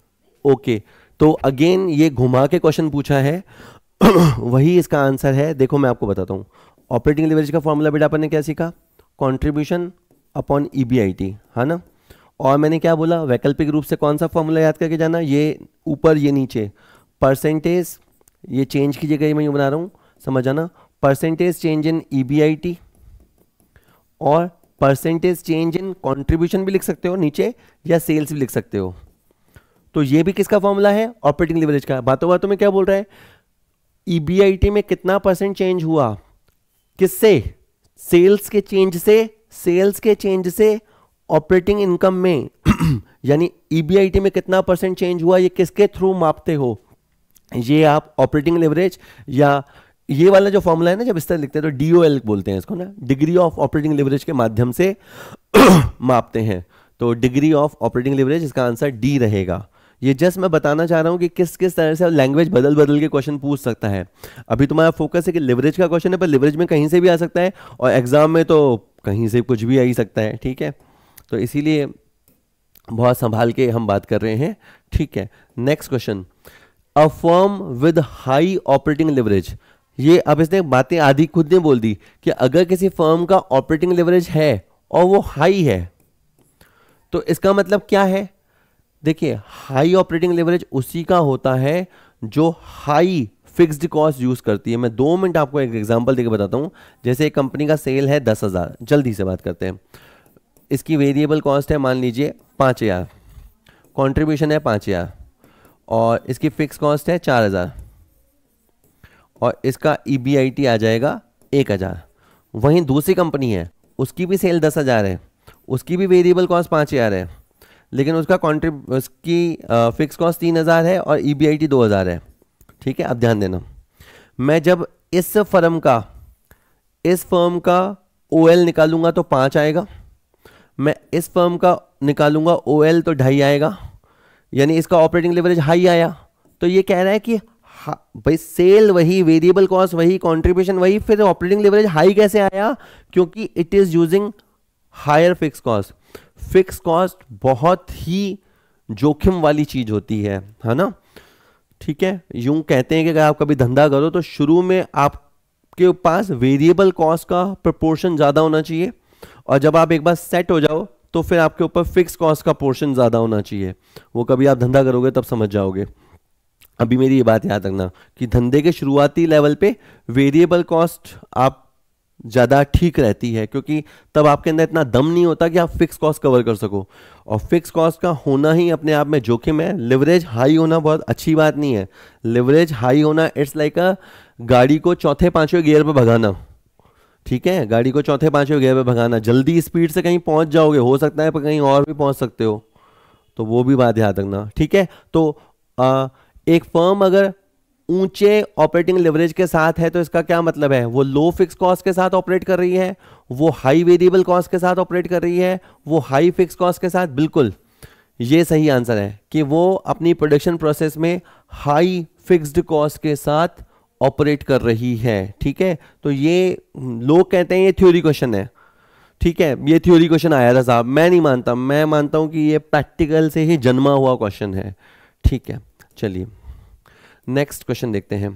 Speaker 1: Okay, तो अगेन ये घुमा के क्वेश्चन पूछा है वही इसका आंसर है। देखो मैं आपको बताता हूँ। ऑपरेटिंग लिवरेज का फॉर्मूला बेटा अपन ने क्या सीखा? कॉन्ट्रीब्यूशन अपॉन ईबीआईटी, है ना। और मैंने क्या बोला? वैकल्पिक रूप से कौन सा फॉर्मूला याद करके जाना? ये ऊपर ये नीचे। परसेंटेज, ये चेंज की जगह मैं यूँ बना रहा हूँ, समझ जाना। परसेंटेज चेंज इन ईबीआईटी और परसेंटेज चेंज इन कॉन्ट्रीब्यूशन भी लिख सकते हो नीचे, या सेल्स भी लिख सकते हो। तो ये भी किसका फॉर्मूला है? ऑपरेटिंग लिवरेज का। बातों बातों में क्या बोल रहा है? ईबीआईटी में कितना % चेंज हुआ, किससे? सेल्स के चेंज से ऑपरेटिंग इनकम में यानी ईबीआईटी में कितना % चेंज हुआ, ये किसके थ्रू मापते हो? ये आप ऑपरेटिंग लिवरेज या ये वाला जो फॉर्मूला है ना, जब इस तरह लिखते हैं तो डीओएल बोलते हैं इसको ना, डिग्री ऑफ ऑपरेटिंग लिवरेज के माध्यम से मापते हैं। तो डिग्री ऑफ ऑपरेटिंग लिवरेज, इसका आंसर डी रहेगा। ये जस्ट मैं बताना चाह रहा हूँ कि किस किस तरह से लैंग्वेज बदल बदल के क्वेश्चन पूछ सकता है। अभी तुम्हारा फोकस है कि लिवरेज का क्वेश्चन है, पर लिवरेज में कहीं से भी आ सकता है और एग्जाम में तो कहीं से कुछ भी आ ही सकता है, ठीक है। तो इसीलिए बहुत संभाल के हम बात कर रहे हैं, ठीक है। Next question, a firm with high operating leverage. ये अब इसने बातें आधी खुद ने बोल दी कि अगर किसी फर्म का ऑपरेटिंग लिवरेज है और वो हाई है, तो इसका मतलब क्या है? देखिए, हाई ऑपरेटिंग लिवरेज उसी का होता है जो हाई फिक्स्ड कॉस्ट यूज करती है। मैं 2 मिनट आपको एक एग्जांपल देकर बताता हूं। जैसे एक कंपनी का सेल है 10,000, जल्दी से बात करते हैं। इसकी वेरिएबल कॉस्ट है मान लीजिए 5,000, कंट्रीब्यूशन है 5,000 और इसकी फिक्स कॉस्ट है 4,000 और इसका EBIT आ जाएगा 1,000। वहीं दूसरी कंपनी है, उसकी भी सेल 10,000 है, उसकी भी वेरिएबल कॉस्ट 5,000 है, लेकिन उसकी फिक्स कॉस्ट 3,000 है और EBIT 2,000 है, ठीक है। अब ध्यान देना, मैं जब इस फर्म का OL निकालूंगा तो 5 आएगा, मैं इस फर्म का निकालूंगा OL तो 2.5 आएगा, यानी इसका ऑपरेटिंग लिवरेज हाई आया। तो ये कह रहा है कि भाई सेल वही, वेरिएबल कॉस्ट वही, कंट्रीब्यूशन वही, फिर ऑपरेटिंग लिवरेज हाई कैसे आया? क्योंकि it is using higher fix cost. Fix cost बहुत ही जोखिम वाली चीज होती है ना, ठीक है। यूं कहते हैं कि अगर आप कभी धंधा करो तो शुरू में आपके पास वेरिएबल कॉस्ट का प्रोपोर्शन ज्यादा होना चाहिए और जब आप एक बार सेट हो जाओ तो फिर आपके ऊपर फिक्स कॉस्ट का पोर्शन ज्यादा होना चाहिए। वो कभी आप धंधा करोगे तब समझ जाओगे। अभी मेरी ये बात याद रखना कि धंधे के शुरुआती लेवल पे वेरिएबल कॉस्ट आप ज़्यादा ठीक रहती है, क्योंकि तब आपके अंदर इतना दम नहीं होता कि आप फिक्स कॉस्ट कवर कर सको, और फिक्स कॉस्ट का होना ही अपने आप में जोखिम है। लिवरेज हाई होना बहुत अच्छी बात नहीं है। लिवरेज हाई होना इट्स लाइक अ गाड़ी को चौथे पांचवें गियर पे भगाना, ठीक है। गाड़ी को चौथे पांचवें गियर पे भगाना, जल्दी स्पीड से कहीं पहुंच जाओगे, हो सकता है पर कहीं और भी पहुंच सकते हो, तो वो भी बात याद रखना, ठीक है। तो एक फर्म अगर ऊंचे ऑपरेटिंग लिवरेज के साथ है तो इसका क्या मतलब है? वो लो फिक्स कॉस्ट के साथ ऑपरेट कर रही है, वो हाई वेरिएबल कॉस्ट के साथ ऑपरेट कर रही है, वो हाई फिक्स कॉस्ट के साथ। बिल्कुल ये सही आंसर है कि वो अपनी प्रोडक्शन प्रोसेस में हाई फिक्स्ड कॉस्ट के साथ ऑपरेट कर रही है, ठीक है। तो ये लोग कहते हैं ये थ्योरी क्वेश्चन है, ठीक है, ये थ्योरी क्वेश्चन आया था साहब, मैं नहीं मानता। मैं मानता हूं कि ये प्रैक्टिकल से ही जन्मा हुआ क्वेश्चन है, ठीक है। चलिए नेक्स्ट क्वेश्चन देखते हैं।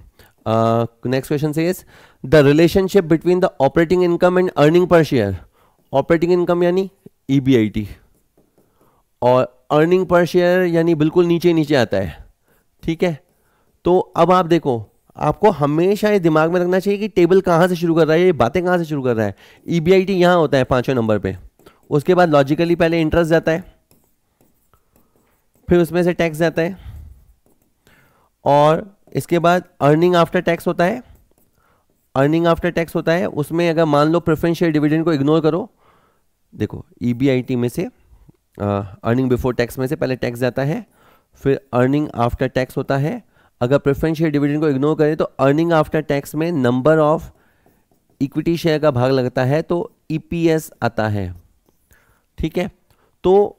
Speaker 1: नेक्स्ट क्वेश्चन से is the relationship between the operating income and earning per share. Operating income यानी EBIT और अर्निंग पर शेयर यानी बिल्कुल नीचे नीचे आता है, ठीक है। तो अब आप देखो, आपको हमेशा ये दिमाग में रखना चाहिए कि टेबल कहाँ से शुरू कर रहा है, ये बातें कहाँ से शुरू कर रहा है। EBIT यहाँ होता है 5वें नंबर पे, उसके बाद लॉजिकली पहले इंटरेस्ट जाता है, फिर उसमें से टैक्स जाता है और इसके बाद अर्निंग आफ्टर टैक्स होता है। अर्निंग आफ्टर टैक्स होता है, उसमें अगर मान लो प्रेफरेंस शेयर डिविडेंड को इग्नोर करो, देखो EBIT में से अर्निंग बिफोर टैक्स में से पहले टैक्स जाता है, फिर अर्निंग आफ्टर टैक्स होता है। अगर प्रेफरेंस शेयर डिविडेंड को इग्नोर करें तो अर्निंग आफ्टर टैक्स में नंबर ऑफ इक्विटी शेयर का भाग लगता है तो EPS आता है, ठीक है। तो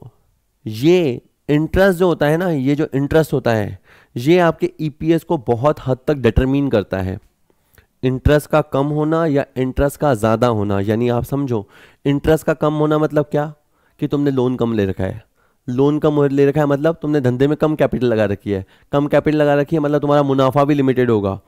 Speaker 1: ये इंटरेस्ट जो होता है ना, ये जो इंटरेस्ट होता है ये आपके EPS को बहुत हद तक डिटरमिन करता है। इंटरेस्ट का कम होना या इंटरेस्ट का ज़्यादा होना, यानी आप समझो इंटरेस्ट का कम होना मतलब क्या, कि तुमने लोन कम ले रखा है। लोन कम ले रखा है मतलब तुमने धंधे में कम कैपिटल लगा रखी है। कम कैपिटल लगा रखी है मतलब तुम्हारा मुनाफा भी लिमिटेड होगा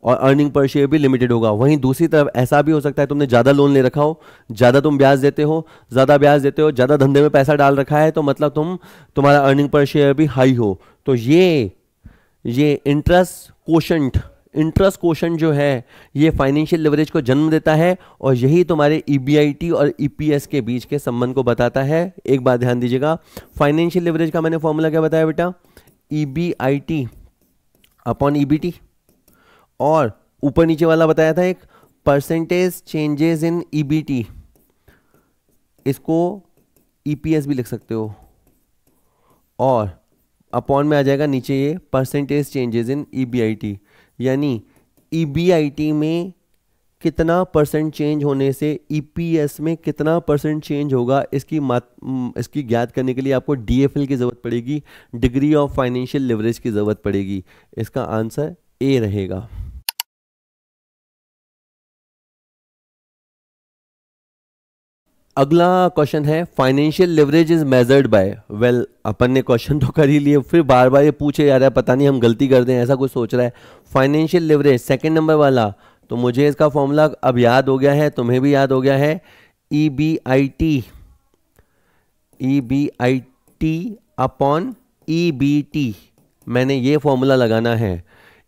Speaker 1: और अर्निंग पर शेयर भी लिमिटेड होगा। वहीं दूसरी तरफ ऐसा भी हो सकता है तुमने ज़्यादा लोन ले रखा हो, ज़्यादा तुम ब्याज देते हो, ज़्यादा धंधे में पैसा डाल रखा है, तो मतलब तुम्हारा अर्निंग पर शेयर भी हाई हो। तो ये इंटरेस्ट कोशेंट जो है ये फाइनेंशियल लिवरेज को जन्म देता है और यही तुम्हारे EBIT और EPS के बीच के संबंध को बताता है। एक बात ध्यान दीजिएगा, फाइनेंशियल लिवरेज का मैंने फॉर्मूला क्या बताया बेटा? EBIT अपॉन EBT, और ऊपर नीचे वाला बताया था एक परसेंटेज चेंजेस इन EBT, इसको EPS भी लिख सकते हो, और अपॉन में आ जाएगा नीचे ये परसेंटेज चेंजेस इन EBIT, यानी EBIT में कितना परसेंट चेंज होने से ईपीएस में कितना परसेंट चेंज होगा, इसकी ज्ञात करने के लिए आपको डीएफएल की ज़रूरत पड़ेगी, डिग्री ऑफ फाइनेंशियल लिवरेज की ज़रूरत पड़ेगी। इसका आंसर ए रहेगा। अगला क्वेश्चन है financial leverage is measured by. Well, अपन ने क्वेश्चन तो कर ही लिए, फिर बार बार ये पूछे जा रहा है, पता नहीं हम गलती कर दें, ऐसा कुछ सोच रहा है। फाइनेंशियल लिवरेज सेकंड नंबर वाला, तो मुझे इसका फॉर्मूला अब याद हो गया है, तुम्हें भी याद हो गया है। EBIT अपॉन EBT, मैंने ये फॉर्मूला लगाना है।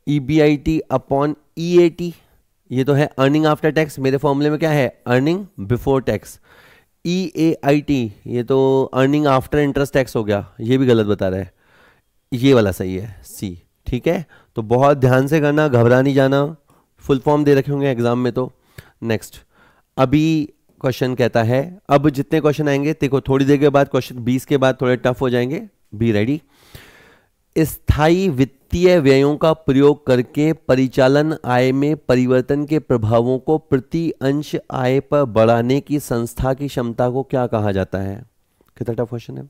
Speaker 1: EBIT अपॉन EAT, ये तो है अर्निंग आफ्टर टैक्स, मेरे फॉर्मूले में क्या है, अर्निंग बिफोर टैक्स। EAIT, ये तो अर्निंग आफ्टर इंटरेस्ट टैक्स हो गया, ये भी गलत बता रहा है, ये वाला सही है, सी। ठीक है, तो बहुत ध्यान से करना, घबरा नहीं जाना, फुल फॉर्म दे रखे होंगे एग्जाम में। तो नेक्स्ट, अभी क्वेश्चन कहता है, अब जितने क्वेश्चन आएंगे देखो, थोड़ी देर के बाद क्वेश्चन 20 के बाद थोड़े टफ हो जाएंगे, बी रेडी। स्थायी वित्तीय व्ययों का प्रयोग करके परिचालन आय में परिवर्तन के प्रभावों को प्रति अंश आय पर बढ़ाने की संस्था की क्षमता को क्या कहा जाता है? कितना टफ क्वेश्चन है।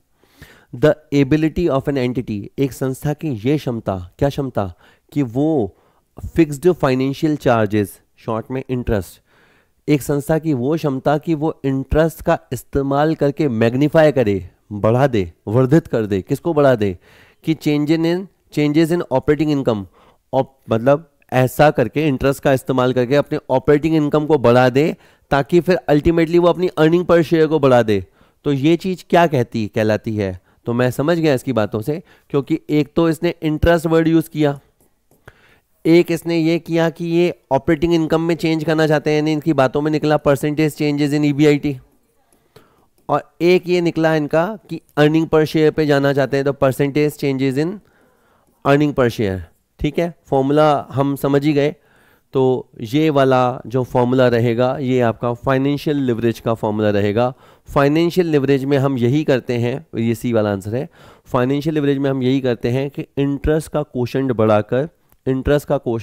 Speaker 1: The ability of an entity, एक संस्था की ये क्षमता, क्या क्षमता, कि वो फिक्स्ड फाइनेंशियल चार्जेस, शॉर्ट में इंटरेस्ट, एक संस्था की वो क्षमता कि वो इंटरेस्ट का इस्तेमाल करके मैग्नीफाई करे, बढ़ा दे, वर्धित कर दे। किसको बढ़ा दे? कि चेंजेस इन ऑपरेटिंग इनकम, मतलब ऐसा करके इंटरेस्ट का इस्तेमाल करके अपने ऑपरेटिंग इनकम को बढ़ा दे, ताकि फिर अल्टीमेटली वो अपनी अर्निंग पर शेयर को बढ़ा दे। तो ये चीज़ क्या कहलाती है? तो मैं समझ गया इसकी बातों से, क्योंकि एक तो इसने इंटरेस्ट वर्ड यूज़ किया, एक इसने ये किया कि ये ऑपरेटिंग इनकम में चेंज करना चाहते हैं, यानी इनकी बातों में निकला परसेंटेज चेंजेस इन EBIT, और एक ये निकला इनका कि अर्निंग पर शेयर पे जाना चाहते हैं, तो percentage changes in earning per share. ठीक है, फॉर्मूला हम समझ ही गए। तो ये वाला जो फॉर्मूला रहेगा ये आपका फाइनेंशियल लिवरेज का फॉर्मूला रहेगा। फाइनेंशियल लिवरेज में हम यही करते हैं, ये सी वाला आंसर है। फाइनेंशियल लिवरेज में हम यही करते हैं कि इंटरेस्ट का कोशेंट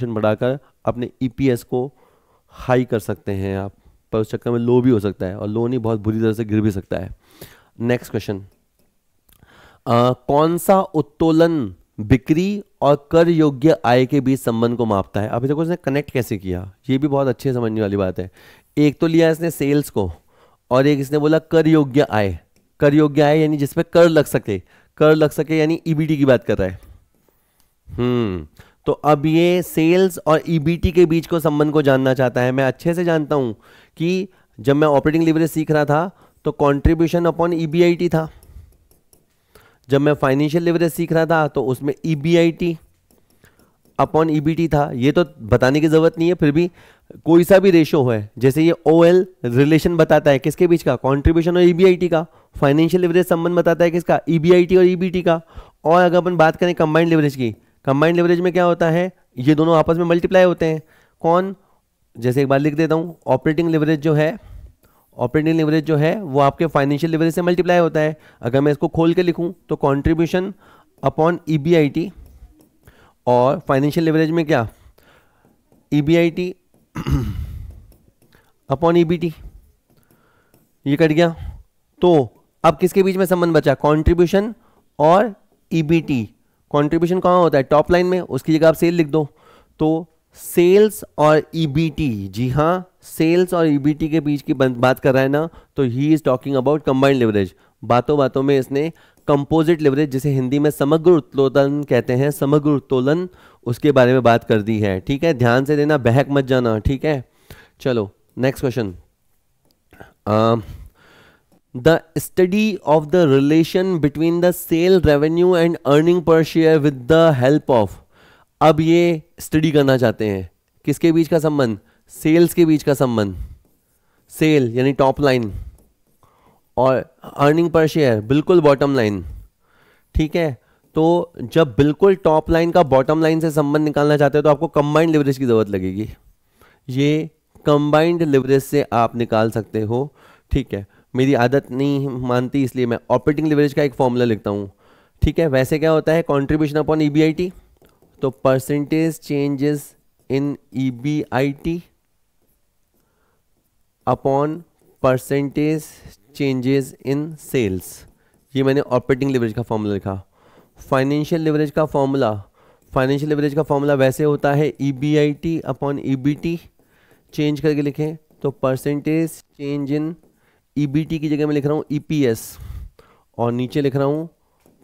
Speaker 1: बढ़ाकर अपने EPS को हाई कर सकते हैं आप, पर उस चक्कर में लो भी हो सकता है, और लो नहीं, बहुत बुरी तरह से गिर भी सकता है। नेक्स्ट क्वेश्चन, कौन सा उत्तोलन बिक्री और कर योग्य आय के बीच संबंध को मापता है? अभी देखो इसने कनेक्ट कैसे किया, ये भी बहुत अच्छे समझने वाली बात है। एक तो लिया इसने सेल्स को, और एक इसने बोला कर योग्य आय। कर योग्य आय यानी जिसपे कर लग सके यानी EBT की बात कर रहा है। तो अब ये सेल्स और EBT के बीच को संबंध को जानना चाहता है। मैं अच्छे से जानता हूं कि जब मैं ऑपरेटिंग लिवरेज सीख रहा था तो कंट्रीब्यूशन अपॉन EBIT था, जब मैं फाइनेंशियल लिवरेज सीख रहा था तो उसमें EBIT अपॉन EBT था। ये तो बताने की जरूरत नहीं है, फिर भी कोई सा भी रेशो है, जैसे ये OL रिलेशन बताता है किसके बीच का, कंट्रीब्यूशन और EBIT का। फाइनेंशियल लिवरेज संबंध बताता है किसका, EBIT और EBT का। और अगर अपन बात करें कंबाइंड लिवरेज की, कंबाइंड लिवरेज में क्या होता है, ये दोनों आपस में मल्टीप्लाई होते हैं। कौन, जैसे एक बार लिख देता हूँ, ऑपरेटिंग लिवरेज जो है वो आपके फाइनेंशियल लिवरेज से मल्टीप्लाई होता है। अगर मैं इसको खोल के लिखूं तो कंट्रीब्यूशन अपॉन EBIT, और फाइनेंशियल लिवरेज में क्या, EBIT अपॉन EBT, ये कट गया। तो अब किसके बीच में संबंध बचा, कंट्रीब्यूशन और EBT। कंट्रीब्यूशन कहाँ होता है, टॉप लाइन में, उसकी जगह आप सेल लिख दो। तो सेल्स और EBT, जी हाँ, सेल्स और EBT के बीच की बात कर रहा है ना, तो he is talking about combined leverage. बातों बातों में इसने कंपोजिट लिवरेज, जिसे हिंदी में समग्र उत्तोलन कहते हैं, समग्र उत्तोलन, उसके बारे में बात कर दी है। ठीक है, ध्यान से देना, बहक मत जाना। ठीक है, चलो next question. The study of the relation between the sale revenue and earning per share with the help of. अब ये स्टडी करना चाहते हैं किसके बीच का संबंध, सेल्स के बीच का संबंध। सेल यानी टॉप लाइन, और अर्निंग पर शेयर बिल्कुल बॉटम लाइन। ठीक है, तो जब बिल्कुल टॉप लाइन का बॉटम लाइन से संबंध निकालना चाहते हो तो आपको कंबाइंड लिवरेज की जरूरत लगेगी। ये कंबाइंड लिवरेज से आप निकाल सकते हो। ठीक है, मेरी आदत नहीं मानती इसलिए मैं ऑपरेटिंग लिवरेज का एक फॉर्मूला लिखता हूँ। ठीक है, वैसे क्या होता है, कंट्रीब्यूशन अपॉन EBIT, तो percentage changes in EBIT upon percentage changes in sales. ये मैंने ऑपरेटिंग लिवरेज का फॉर्मूला लिखा। फाइनेंशियल लिवरेज का फॉर्मूला वैसे होता है EBIT अपॉन EBT, चेंज करके लिखें तो परसेंटेज चेंज इन EBT की जगह मैं लिख रहा हूँ EPS, और नीचे लिख रहा हूँ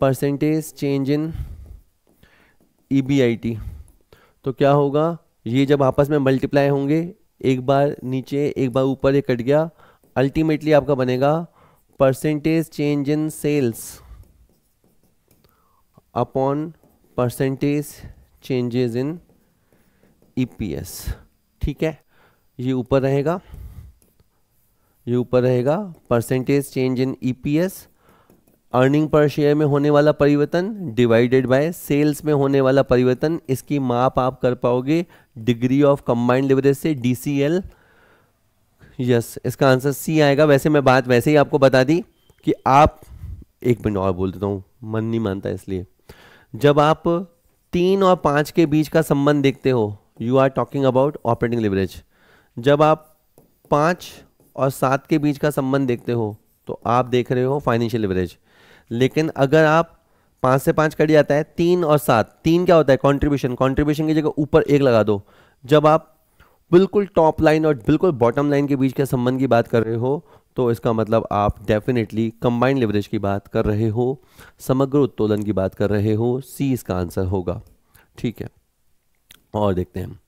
Speaker 1: परसेंटेज चेंज इन EBIT। तो क्या होगा, ये जब आपस में मल्टीप्लाई होंगे, एक बार नीचे एक बार ऊपर, ये कट गया, अल्टीमेटली आपका बनेगा percentage change in sales upon percentage changes in EPS। ठीक है, ये ऊपर रहेगा percentage change in EPS, earning per share में होने वाला परिवर्तन डिवाइडेड बाय सेल्स में होने वाला परिवर्तन। इसकी माप आप कर पाओगे डिग्री ऑफ कंबाइंड लिवरेज से, DCL। यस, इसका आंसर C आएगा। वैसे मैं बात वैसे ही आपको बता दी कि आप, एक मिनट और बोल देता हूँ, मन नहीं मानता इसलिए, जब आप 3 और 5 के बीच का संबंध देखते हो, you are talking about operating leverage. जब आप 5 और 7 के बीच का संबंध देखते हो तो आप देख रहे हो फाइनेंशियल लिवरेज। लेकिन अगर आप 5 से 5 कट जाता है, 3 और 7, 3 क्या होता है कंट्रीब्यूशन की जगह ऊपर 1 लगा दो। जब आप बिल्कुल टॉप लाइन और बिल्कुल बॉटम लाइन के बीच के संबंध की बात कर रहे हो तो इसका मतलब आप डेफिनेटली कंबाइंड लिवरेज की बात कर रहे हो, समग्र उत्तोलन की बात कर रहे हो। C इसका आंसर होगा। ठीक है, और देखते हैं।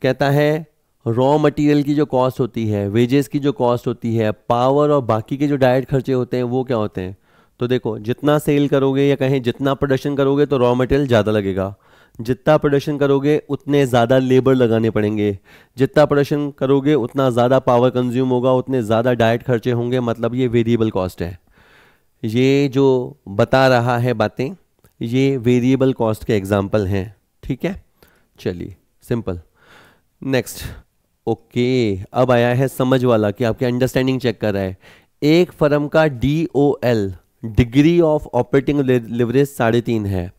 Speaker 1: कहता है रॉ मटेरियल की जो कॉस्ट होती है, वेजेस की जो कॉस्ट होती है, पावर और बाकी के जो डायरेक्ट खर्चे होते हैं वो क्या होते हैं। तो देखो, जितना सेल करोगे या कहें जितना प्रोडक्शन करोगे तो रॉ मटेरियल ज़्यादा लगेगा, जितना प्रोडक्शन करोगे उतने ज़्यादा लेबर लगाने पड़ेंगे, जितना प्रोडक्शन करोगे उतना ज़्यादा पावर कंज्यूम होगा, उतने ज़्यादा डायरेक्ट खर्चे होंगे। मतलब ये वेरिएबल कॉस्ट है। ये जो बता रहा है बातें, ये वेरिएबल कॉस्ट के एग्जाम्पल हैं। ठीक है, चलिए सिंपल। नेक्स्ट, ओके, अब आया है समझ वाला कि आपकी अंडरस्टैंडिंग चेक कर रहा है। एक फर्म का DOL, degree of operating leverage 3.5 है।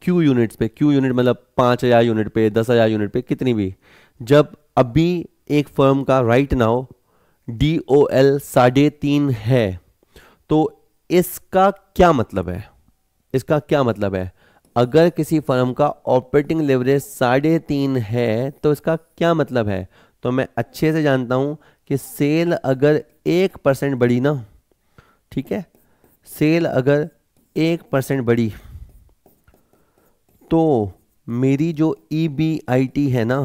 Speaker 1: Q यूनिट्स पे, Q यूनिट मतलब 5,000 यूनिट पे, 10,000 यूनिट पे, कितनी भी। जब अभी एक फर्म का राइट नाउ DOL 3.5 है तो इसका क्या मतलब है। अगर किसी फर्म का ऑपरेटिंग लिवरेज 3.5 है तो इसका क्या मतलब है। तो मैं अच्छे से जानता हूं कि सेल अगर 1% बढ़ी ना, ठीक है, सेल अगर 1% बढ़ी तो मेरी जो EBIT है ना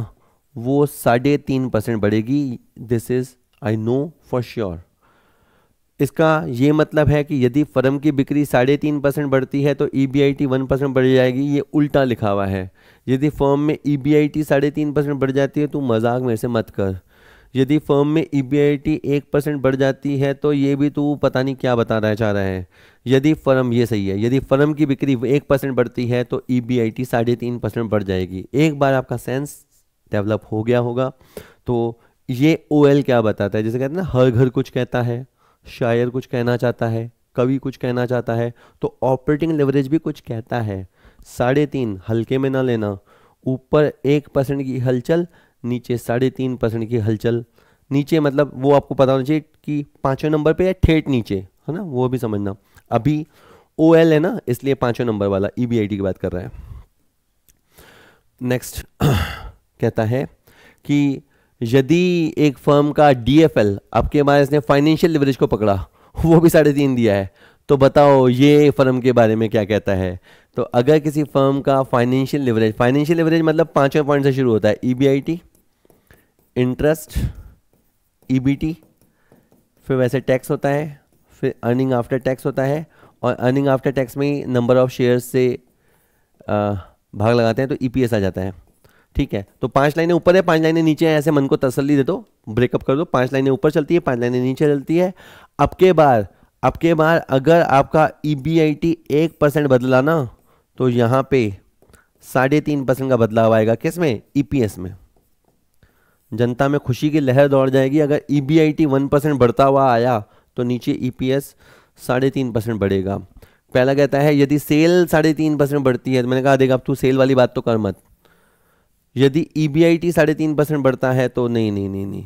Speaker 1: वो 3.5% बढ़ेगी। This is I know for sure. इसका ये मतलब है कि यदि फर्म की बिक्री 3.5% बढ़ती है तो EBIT 1% बढ़ जाएगी। ये उल्टा लिखा हुआ है। यदि फर्म में EBIT 3.5% बढ़ जाती है तो मजाक मेरे से मत कर। यदि फर्म में EBIT 1% बढ़ जाती है तो ये भी तू पता नहीं क्या बता रहा चाह रहा है। यदि फर्म, ये सही है, यदि फर्म की बिक्री 1% बढ़ती है तो EBIT 3.5% बढ़ जाएगी। एक बार आपका सेंस डेवलप हो गया होगा। तो ये OL क्या बताता है, जैसे कहते हैं ना, हर घर कुछ कहता है, शायर कुछ कहना चाहता है, कवि कुछ कहना चाहता है, तो ऑपरेटिंग लिवरेज भी कुछ कहता है। 3.5 हल्के में ना लेना, ऊपर 1% की हलचल, नीचे 3.5% की हलचल। नीचे मतलब वो आपको पता होना चाहिए कि 5वें नंबर पे या ठेठ नीचे, है ना, वो भी समझना। अभी OL है ना, इसलिए 5वें नंबर वाला EBIT की बात कर रहा है। नेक्स्ट कहता है कि यदि एक फर्म का DFL, आपके बाद इसने फाइनेंशियल लिवरेज को पकड़ा, वो भी 3.5 दिया है, तो बताओ ये फर्म के बारे में क्या कहता है। तो अगर किसी फर्म का फाइनेंशियल लिवरेज मतलब 5वें पॉइंट से शुरू होता है, EBIT, इंटरेस्ट, EBT, फिर वैसे टैक्स होता है, फिर अर्निंग आफ्टर टैक्स होता है, और अर्निंग आफ्टर टैक्स में नंबर ऑफ शेयर्स से भाग लगाते हैं तो EPS आ जाता है। ठीक है, तो 5 लाइनें ऊपर है, 5 लाइनें नीचे है, ऐसे मन को तसल्ली दे दो, ब्रेकअप कर दो। 5 लाइनें ऊपर चलती है, 5 लाइनें नीचे चलती है। अब के बार अगर आपका EBIT 1% बदला ना तो यहाँ पे 3.5% का बदलाव आएगा। किस में? EPS में। जनता में खुशी की लहर दौड़ जाएगी। अगर EBIT 1% बढ़ता हुआ आया तो नीचे EPS 3.5% बढ़ेगा। पहला कहता है यदि सेल 3.5% बढ़ती है, तो मैंने कहा देगा अब तू सेल वाली बात तो कर मत। यदि EBIT 3.5% बढ़ता है तो नहीं,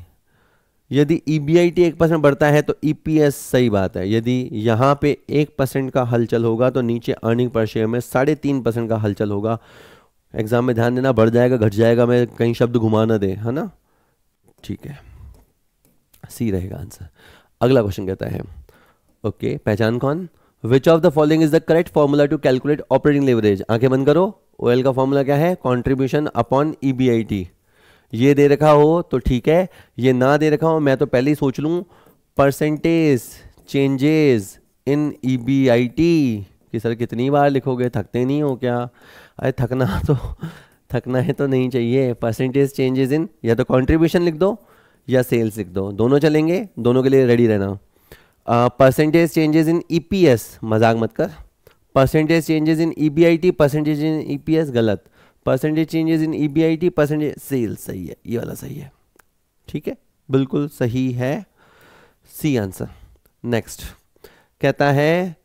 Speaker 1: यदि EBIT 1% बढ़ता है तो EPS, सही बात है, यदि यहाँ पे 1% का हलचल होगा तो नीचे अर्निंग पर शेयर में 3.5% का हलचल होगा। एग्जाम में ध्यान देना, बढ़ जाएगा घट जाएगा में कहीं शब्द घुमा ना दे, है ना। ठीक है, सी रहेगा आंसर। अगला क्वेश्चन कहता है, ओके, पहचान कौन, which of the following is the correct formula to calculate operating leverage. आंखें बंद करो। OL का फॉर्मूला क्या है, कॉन्ट्रीब्यूशन अपॉन EBIT। ये दे रखा हो तो ठीक है, ये ना दे रखा हो मैं तो पहले ही सोच लूँ परसेंटेज चेंजेस इन EBIT कि सर कितनी बार लिखोगे, थकते नहीं हो क्या। अरे थकना है तो नहीं चाहिए। परसेंटेज चेंजेस इन, या तो कंट्रीब्यूशन लिख दो या सेल्स लिख दो, दोनों चलेंगे, दोनों के लिए रेडी रहना। परसेंटेज चेंजेस इन EPS, मजाक मत कर। Percentage changes in EBIT, percentage in EPS गलत। Percentage changes in EBIT, percentage sales, सही है, ये वाला सही है। ठीक है, बिल्कुल सही है, सी आंसर। नेक्स्ट कहता है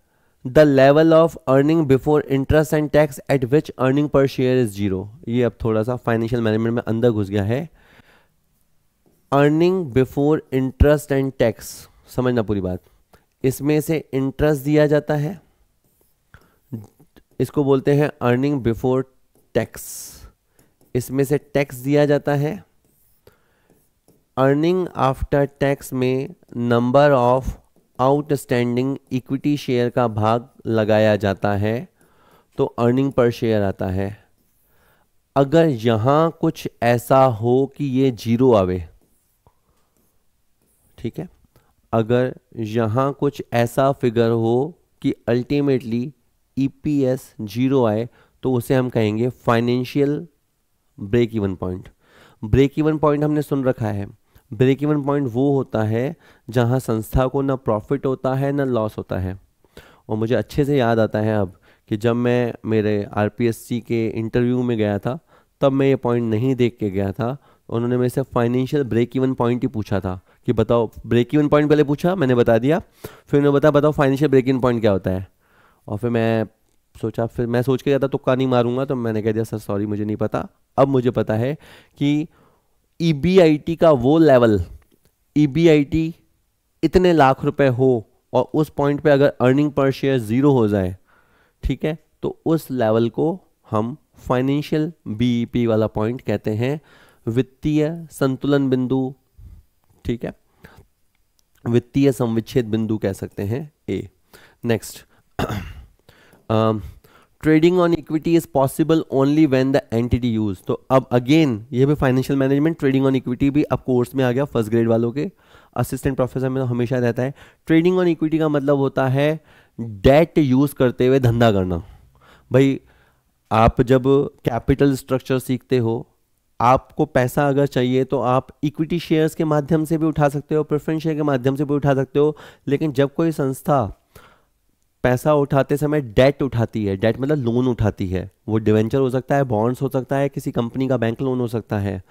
Speaker 1: the level of earning before interest and tax at which earning per share is zero. ये अब थोड़ा सा फाइनेंशियल मैनेजमेंट में अंदर घुस गया है। Earning before interest and tax, समझना पूरी बात। इसमें से इंटरेस्ट दिया जाता है, इसको बोलते हैं अर्निंग बिफोर टैक्स। इसमें से टैक्स दिया जाता है। अर्निंग आफ्टर टैक्स में number of outstanding equity share का भाग लगाया जाता है तो अर्निंग पर शेयर आता है। अगर यहां कुछ ऐसा हो कि ये जीरो आवे, ठीक है, अगर यहां कुछ ऐसा फिगर हो कि अल्टीमेटली EPS जीरो आए तो उसे हम कहेंगे financial break even point. Break even point हमने सुन रखा है। ब्रेक इवन पॉइंट वो होता है जहां संस्था को ना प्रॉफिट होता है ना लॉस होता है। और मुझे अच्छे से याद आता है अब कि जब मैं मेरे RPSC के इंटरव्यू में गया था तब मैं ये पॉइंट नहीं देख के गया था। उन्होंने मेरे से फाइनेंशियल ब्रेक इवन पॉइंट ही पूछा था कि बताओ, ब्रेक इवन पॉइंट पहले पूछा, मैंने बता दिया, फिर उन्होंने बताओ फाइनेंशियल ब्रेक इवन पॉइंट क्या होता है। और फिर मैं सोच के गया था तुक्का नहीं मारूंगा, तो मैंने कह दिया सर सॉरी मुझे नहीं पता। अब मुझे पता है कि EBIT का वो लेवल, EBIT इतने लाख रुपए हो और उस पॉइंट पे अगर अर्निंग पर शेयर जीरो हो जाए, ठीक है, तो उस लेवल को हम फाइनेंशियल BEP वाला पॉइंट कहते हैं, वित्तीय संतुलन बिंदु, ठीक है, वित्तीय संविच्छेद बिंदु कह सकते हैं A। Next, trading on equity is possible only when the entity use. तो अब अगेन ये भी financial management, trading on equity भी अब कोर्स में आ गया फर्स्ट ग्रेड वालों के। असिस्टेंट प्रोफेसर में तो हमेशा रहता है। ट्रेडिंग ऑन इक्विटी का मतलब होता है डेट यूज करते हुए धंधा करना। भाई आप जब कैपिटल स्ट्रक्चर सीखते हो, आपको पैसा अगर चाहिए तो आप इक्विटी शेयर्स के माध्यम से भी उठा सकते हो, प्रेफरेंस शेयर के माध्यम से भी उठा सकते हो। लेकिन जब कोई संस्था पैसा उठाते समय डेट उठाती है, डेट मतलब लोन उठाती है, वो डिवेंचर हो सकता है, बॉन्ड्स हो सकता है, किसी कंपनी का बैंक लोन हो सकता है।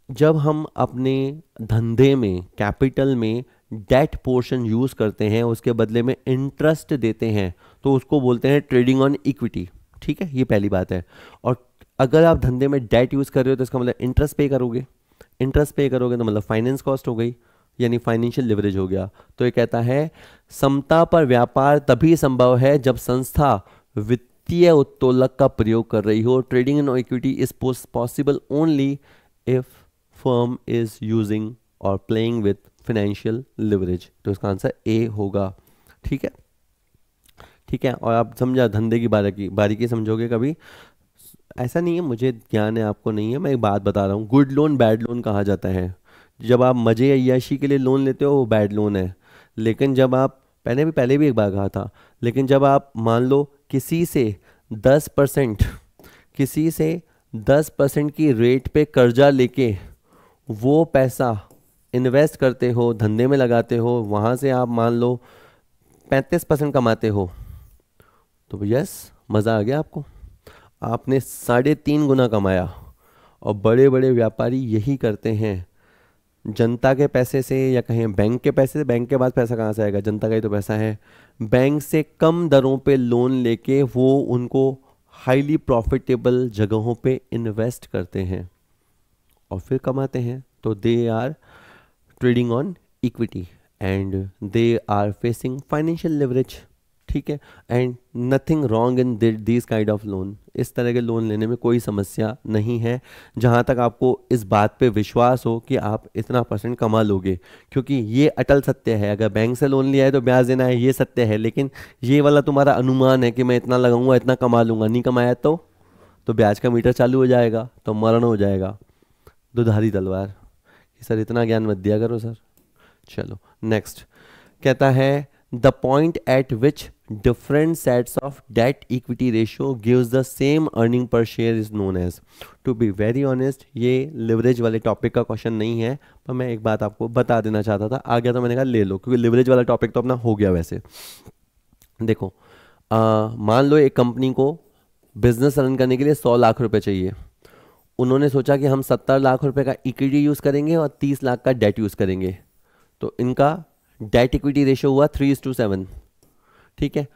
Speaker 1: जब हम अपने धंधे में कैपिटल में डेट पोर्शन यूज करते हैं, उसके बदले में इंटरेस्ट देते हैं, तो उसको बोलते हैं ट्रेडिंग ऑन इक्विटी। ठीक है, ये पहली बात है। और अगर आप धंधे में डेट यूज कर रहे हो तो इसका मतलब इंटरेस्ट पे करोगे, इंटरेस्ट पे करोगे तो मतलब फाइनेंस कॉस्ट हो गई, यानी फाइनेंशियल लिवरेज हो गया। तो ये कहता है समता पर व्यापार तभी संभव है जब संस्था वित्तीय उत्तोलक का प्रयोग कर रही हो। Trading in equity is possible only if firm is using और प्लेइंग विथ फाइनेंशियल लिवरेज। तो इसका आंसर ए होगा। ठीक है, ठीक है। और आप समझा, धंधे की बारीकी समझोगे कभी, ऐसा नहीं है मुझे ज्ञान है आपको नहीं है, मैं एक बात बता रहा हूँ। गुड लोन बैड लोन कहा जाता है। जब आप मजे अय्याशी के लिए लोन लेते हो वो बैड लोन है। लेकिन जब आप पहले भी एक बार कहा था, लेकिन जब आप मान लो किसी से 10% की रेट पे कर्जा लेके वो पैसा इन्वेस्ट करते हो, धंधे में लगाते हो, वहाँ से आप मान लो 35% कमाते हो, तो यस मज़ा आ गया आपको, आपने 3.5 गुना कमाया। और बड़े बड़े व्यापारी यही करते हैं, जनता के पैसे से या कहें बैंक के पैसे से। बैंक के बाद पैसा कहाँ से आएगा, जनता का ही तो पैसा है। बैंक से कम दरों पे लोन लेके वो उनको हाईली प्रॉफिटेबल जगहों पे इन्वेस्ट करते हैं और फिर कमाते हैं। तो they are trading on equity and they are facing financial leverage. ठीक है, and nothing wrong in this kind of loan. इस तरह के लोन लेने में कोई समस्या नहीं है, जहाँ तक आपको इस बात पे विश्वास हो कि आप इतना परसेंट कमा लोगे, क्योंकि ये अटल सत्य है. अगर बैंक से लोन लिया है तो ब्याज देना है, ये सत्य है. लेकिन ये वाला तुम्हारा अनुमान है कि मैं इतना लगाऊंगा इतना कमा लूंगा, नहीं कमाया तो ब्याज का मीटर चालू हो जाएगा, तो मरण हो जाएगा. दुधारी तलवार कि सर इतना ज्ञान मत दिया करो सर. चलो नेक्स्ट कहता है the point eight which different sets of debt equity ratio gives the same earning per share is known as. To be very honest, ये leverage वाले टॉपिक का क्वेश्चन नहीं है, पर मैं एक बात आपको बता देना चाहता था. आ गया तो मैंने कहा ले लो, क्योंकि leverage वाला टॉपिक तो अपना हो गया. वैसे देखो, मान लो एक कंपनी को बिजनेस रन करने के लिए 100 लाख रुपए चाहिए. उन्होंने सोचा कि हम 70 लाख रुपए का इक्विटी यूज़ करेंगे और 30 लाख का डेट यूज़ करेंगे. तो इनका डेट इक्विटी रेशियो हुआ 3:7. ठीक है.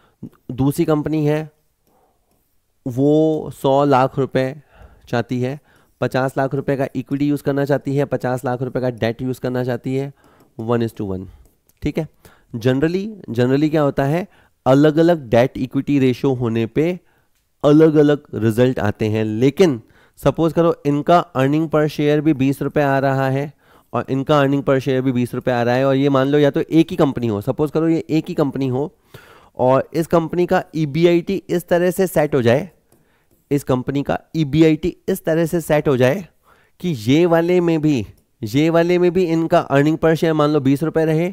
Speaker 1: दूसरी कंपनी है, वो 100 लाख रुपए चाहती है, 50 लाख रुपए का इक्विटी यूज़ करना चाहती है, 50 लाख रुपए का डेट यूज़ करना चाहती है. 1:1. ठीक है. जनरली क्या होता है, अलग अलग डेट इक्विटी रेशियो होने पे अलग अलग रिजल्ट आते हैं. लेकिन सपोज करो इनका अर्निंग पर शेयर भी 20 रुपये आ रहा है और इनका अर्निंग पर शेयर भी 20 रुपये आ रहा है, और ये मान लो या तो एक ही कंपनी हो, सपोज करो ये एक ही कंपनी हो और इस कंपनी का EBIT इस तरह से सेट हो जाए, इस कंपनी का EBIT इस तरह से सेट हो जाए कि ये वाले में भी इनका अर्निंग पर शेयर मान लो 20 रुपये रहे,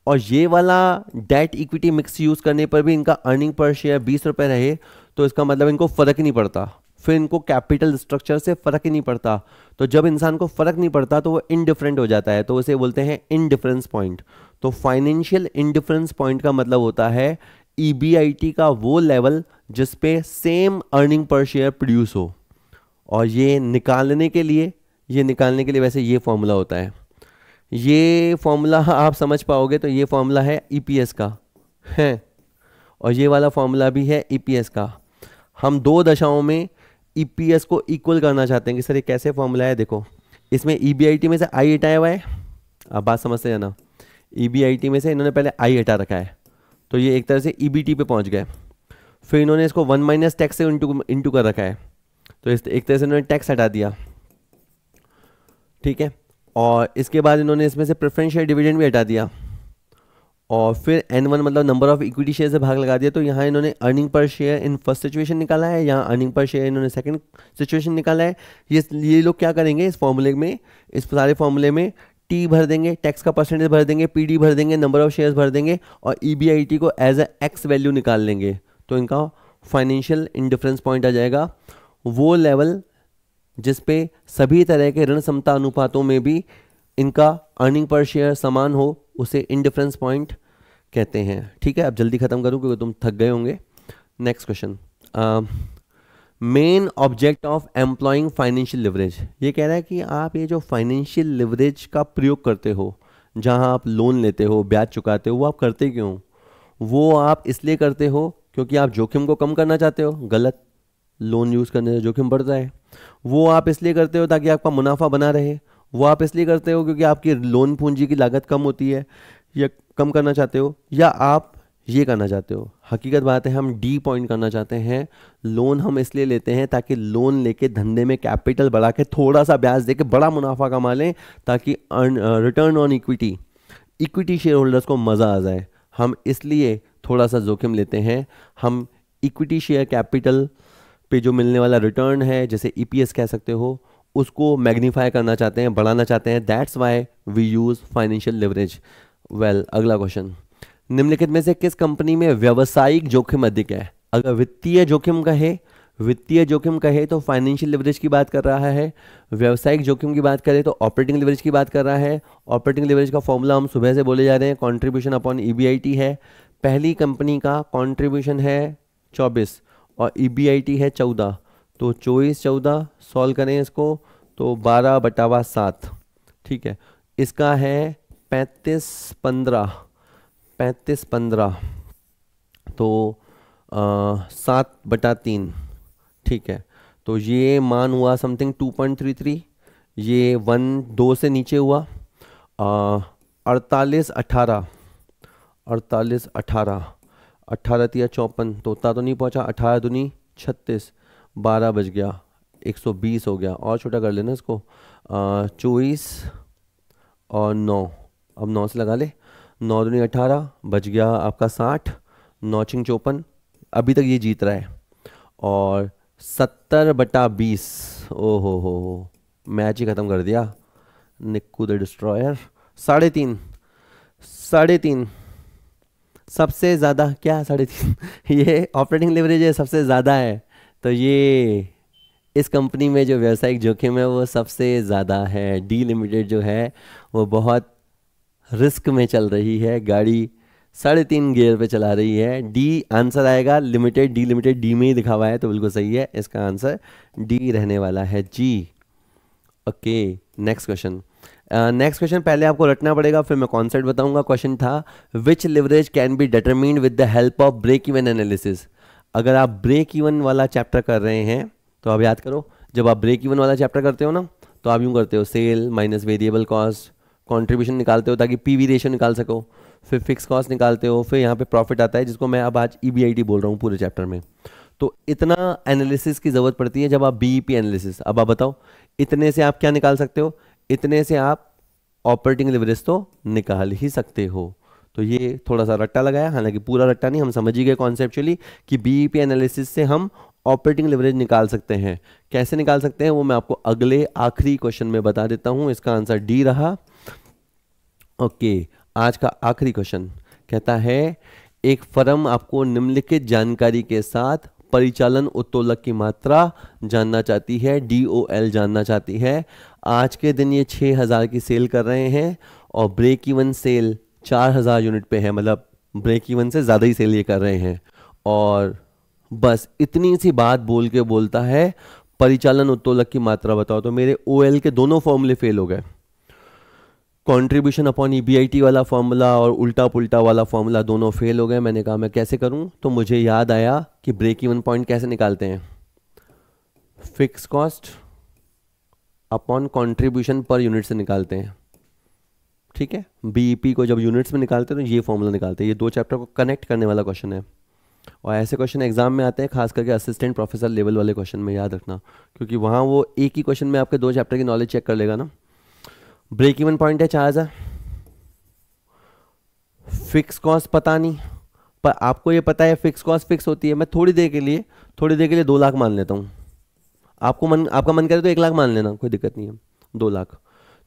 Speaker 1: और ये वाला डेट इक्विटी मिक्स यूज़ करने पर भी इनका अर्निंग पर शेयर 20 रुपये रहे. तो इसका मतलब इनको फ़र्क ही नहीं पड़ता, फिर इनको कैपिटल स्ट्रक्चर से फ़र्क ही नहीं पड़ता. तो जब इंसान को फ़र्क नहीं पड़ता तो वो इनडिफरेंट हो जाता है, तो उसे बोलते हैं इनडिफरेंस पॉइंट. तो फाइनेंशियल इनडिफरेंस पॉइंट का मतलब होता है EBIT का वो लेवल जिस पे same earning per share produce हो. और ये निकालने के लिए वैसे ये फॉर्मूला होता है. ये फॉर्मूला आप समझ पाओगे तो ये फॉर्मूला है EPS का है, और ये वाला फॉर्मूला भी है EPS का. हम दो दशाओं में EPS को इक्वल करना चाहते हैं कि सर ये कैसे फॉर्मूला है. देखो, इसमें EBIT में से I हटाया हुआ है, आप बात समझते जाना. EBIT में से इन्होंने पहले I हटा रखा है, तो ये एक तरह से EBT पे पहुंच गए. फिर इन्होंने इसको 1 माइनस टैक्स से इंटू कर रखा है, तो इस एक तरह से इन्होंने टैक्स हटा दिया. ठीक है. और इसके बाद इन्होंने इसमें से प्रेफरेंस शेयर डिविडेंड भी हटा दिया, और फिर N1 मतलब नंबर ऑफ इक्विटी शेयर से भाग लगा दिया. तो यहाँ इन्होंने earning per share in first situation निकाला है, यहाँ अर्निंग पर शेयर इन्होंने सेकंड सिचुएशन निकाला है. ये लोग क्या करेंगे इस फॉर्मूले में, इस सारे फॉर्मूले में T भर देंगे, टैक्स का परसेंटेज भर देंगे, PD भर देंगे, नंबर ऑफ शेयर्स भर देंगे, और EBIT को एज अ X वैल्यू निकाल लेंगे. तो इनका फाइनेंशियल इंडिफरेंस पॉइंट आ जाएगा, वो लेवल जिस पे सभी तरह के ऋण समता अनुपातों में भी इनका अर्निंग पर शेयर समान हो, उसे इंडिफरेंस पॉइंट कहते हैं. ठीक है. अब जल्दी खत्म करूं क्योंकि तुम थक गए होंगे. Next question, main object of employing financial leverage. ये कह रहा है कि आप ये जो फाइनेंशियल लिवरेज का प्रयोग करते हो, जहां आप लोन लेते हो, ब्याज चुकाते हो, वो आप करते क्यों? वो आप इसलिए करते हो क्योंकि आप जोखिम को कम करना चाहते हो. गलत. लोन यूज़ करने से जोखिम बढ़ता है. वो आप इसलिए करते हो ताकि आपका मुनाफा बना रहे. वो आप इसलिए करते हो क्योंकि आपकी लोन पूंजी की लागत कम होती है, या कम करना चाहते हो, या आप ये करना चाहते हो. हकीकत बात है, हम D पॉइंट करना चाहते हैं. लोन हम इसलिए लेते हैं ताकि लोन लेके धंधे में कैपिटल बढ़ा के थोड़ा सा ब्याज देके बड़ा मुनाफा कमा लें, ताकि return on equity share holders को मज़ा आ जाए. हम इसलिए थोड़ा सा जोखिम लेते हैं. हम इक्विटी शेयर कैपिटल पे जो मिलने वाला रिटर्न है, जैसे EPS कह सकते हो, उसको मैग्नीफाई करना चाहते हैं, बढ़ाना चाहते हैं. That's why we use financial leverage. Well, अगला क्वेश्चन, निम्नलिखित में से किस कंपनी में व्यावसायिक जोखिम अधिक है? अगर वित्तीय जोखिम कहे तो फाइनेंशियल लिवरेज की बात कर रहा है. व्यावसायिक जोखिम की बात करें तो ऑपरेटिंग लिवरेज की बात कर रहा है. ऑपरेटिंग लिवरेज का फॉर्मूला हम सुबह से बोले जा रहे हैं, कॉन्ट्रीब्यूशन अपॉन EBIT है. पहली कंपनी का कॉन्ट्रीब्यूशन है 24 और EBIT है 14, तो 24-14 सॉल्व करें इसको तो 12/7. ठीक है. इसका है 35-15, तो 7/3. ठीक है. तो ये मान हुआ समथिंग 2.33, ये 1 2 से नीचे हुआ. 48 18, 48 18, 18 तिया 54, तो उतना तो नहीं पहुंचा, 18 दूनी 36, 12 बज गया, 120 हो गया, और छोटा कर लेना इसको, 24 और 9, अब 9 से लगा ले, 9 दूनी 18, बच गया आपका 60, 9 छिंग 54, अभी तक ये जीत रहा है। और 70/20, ओ हो, मैच ही ख़त्म कर दिया निक्कू द डिस्ट्रॉयर। 3.5, 3.5 सबसे ज़्यादा, क्या 3.5 ये ऑपरेटिंग लेवरेज है, सबसे ज़्यादा है, तो ये इस कंपनी में जो व्यावसायिक जोखिम है वो सबसे ज़्यादा है। डी लिमिटेड जो है वो बहुत रिस्क में चल रही है, गाड़ी 3.5 गियर पे चला रही है। डी आंसर आएगा, लिमिटेड, डी लिमिटेड डी में ही लिखा हुआ है, तो बिल्कुल सही है, इसका आंसर डी रहने वाला है जी। Okay, next question. Next question पहले आपको रटना पड़ेगा, फिर मैं कॉन्सेप्ट बताऊंगा। क्वेश्चन था which leverage can be determined with the help of break even analysis. अगर आप ब्रेक इवन वाला चैप्टर कर रहे हैं तो आप याद करो, जब आप ब्रेक इवन वाला चैप्टर करते हो ना, तो आप यूँ करते हो, sale minus variable cost, contribution निकालते हो ताकि पीवी रेशियो निकाल सको, फिर फिक्स कॉस्ट निकालते हो, फिर यहाँ पे प्रॉफिट आता है, जिसको मैं अब आज ईबीआईटी बोल रहा हूँ पूरे चैप्टर में। तो इतना एनालिसिस की ज़रूरत पड़ती है जब आप बीईपी एनालिसिस। अब आप बताओ, इतने से आप क्या निकाल सकते हो? इतने से आप ऑपरेटिंग लिवरेज तो निकाल ही सकते हो। तो ये थोड़ा सा रट्टा लगाया, हालांकि पूरा रट्टा नहीं, हम समझ ही गए कॉन्सेप्चुअली कि बीईपी एनालिसिस से हम ऑपरेटिंग लिवरेज निकाल सकते हैं। कैसे निकाल सकते हैं वो मैं आपको अगले आखिरी क्वेश्चन में बता देता हूँ। इसका आंसर डी रहा। ओके, आज का आखिरी क्वेश्चन कहता है एक फर्म आपको निम्नलिखित जानकारी के साथ परिचालन उत्तोलक की मात्रा जानना चाहती है, DOL जानना चाहती है। आज के दिन ये 6000 की सेल कर रहे हैं और ब्रेक इवन सेल 4000 यूनिट पे है, मतलब ब्रेक इवन से ज़्यादा ही सेल ये कर रहे हैं। और बस इतनी सी बात बोल के बोलता है परिचालन उत्तोलक की मात्रा बताओ। तो मेरे OL के दोनों फॉर्मूले फेल हो गए, कंट्रीब्यूशन अपॉन ईबीआईटी वाला फॉर्मूला और उल्टा पुल्टा वाला फॉर्मूला दोनों फेल हो गए। मैंने कहा मैं कैसे करूं, तो मुझे याद आया कि ब्रेक इवन पॉइंट कैसे निकालते हैं, fix cost upon contribution per unit से निकालते हैं। ठीक है, बीईपी को जब यूनिट्स में निकालते हैं तो ये फॉर्मूला निकालते हैं। ये दो चैप्टर को कनेक्ट करने वाला क्वेश्चन है, और ऐसे क्वेश्चन एग्जाम में आते हैं, खास करके असिस्टेंट प्रोफेसर लेवल वाले क्वेश्चन में, याद रखना, क्योंकि वहाँ वो एक ही क्वेश्चन में आपके दो चैप्टर की नॉलेज चेक कर लेगा ना। ब्रेक इवन पॉइंट है 4000, फिक्स कॉस्ट पता नहीं, पर आपको ये पता है फिक्स कॉस्ट फिक्स होती है। मैं थोड़ी देर के लिए 2 लाख मान लेता हूँ, आपका मन करे तो 1 लाख मान लेना, कोई दिक्कत नहीं है। 2 लाख,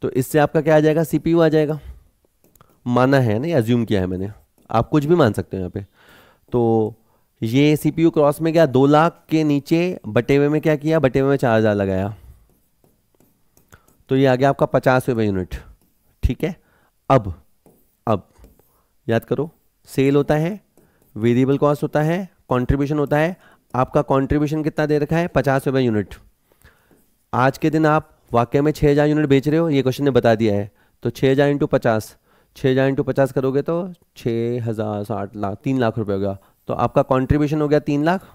Speaker 1: तो इससे आपका क्या आ जाएगा, CPU आ जाएगा। माना है ना, अज्यूम किया है मैंने, आप कुछ भी मान सकते हो यहाँ पे। तो ये CPU क्रॉस में गया, 2 लाख के नीचे बटे हुए में क्या किया, बटे हुए में 4000 लगाया, तो ये आ गया आपका 50 रुपये यूनिट। ठीक है, अब याद करो, सेल होता है, वेरिएबल कॉस्ट होता है, कंट्रीब्यूशन होता है। आपका कंट्रीब्यूशन कितना दे रखा है, 50 रुपये यूनिट। आज के दिन आप वाकई में 6000 यूनिट बेच रहे हो, ये क्वेश्चन ने बता दिया है। तो 6000 इंटू 50, 6000 इंटू 50 करोगे तो 6000 60 लाख, 3 लाख रुपये हो गया। तो आपका कंट्रीब्यूशन हो गया 3 लाख,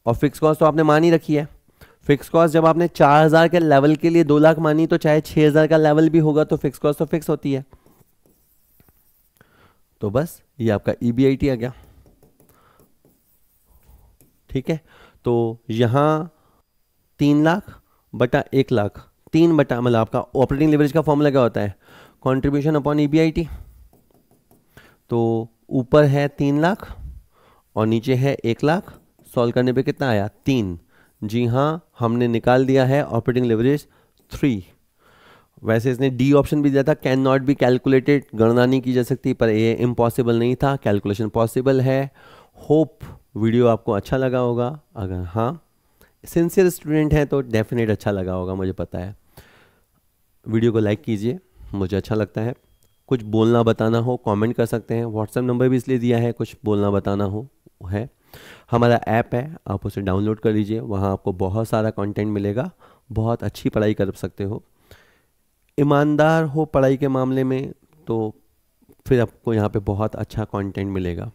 Speaker 1: और फिक्स कॉस्ट तो आपने मान ही रखी है। फिक्स कॉस्ट जब आपने 4000 के लेवल के लिए 2 लाख मानी, तो चाहे 6000 का लेवल भी होगा तो फिक्स कॉस्ट तो फिक्स होती है। तो बस ये आपका ईबीआईटी आ गया। ठीक है, तो यहाँ 3 लाख बटा 1 लाख, 3 बटा, मतलब आपका ऑपरेटिंग लेवरेज का फॉर्मूला क्या होता है, कंट्रीब्यूशन अपॉन ईबीआईटी। तो ऊपर है 3 लाख और नीचे है 1 लाख। सॉल्व करने पे कितना आया, 3। जी हाँ, हमने निकाल दिया है ऑपरेटिंग लेवरेज 3। वैसे इसने डी ऑप्शन भी दिया था, कैन नॉट बी कैलकुलेटेड, गणना नहीं की जा सकती, पर ये इम्पॉसिबल नहीं था, कैलकुलेशन पॉसिबल है। होप वीडियो आपको अच्छा लगा होगा, अगर हाँ सिंसियर स्टूडेंट हैं तो डेफिनेट अच्छा लगा होगा, मुझे पता है। वीडियो को लाइक कीजिए, मुझे अच्छा लगता है। कुछ बोलना बताना हो कमेंट कर सकते हैं, व्हाट्सएप नंबर भी इसलिए दिया है, कुछ बोलना बताना हो है। हमारा ऐप है, आप उसे डाउनलोड कर लीजिए, वहाँ आपको बहुत सारा कंटेंट मिलेगा, बहुत अच्छी पढ़ाई कर सकते हो। ईमानदार हो पढ़ाई के मामले में तो फिर आपको यहाँ पे बहुत अच्छा कंटेंट मिलेगा।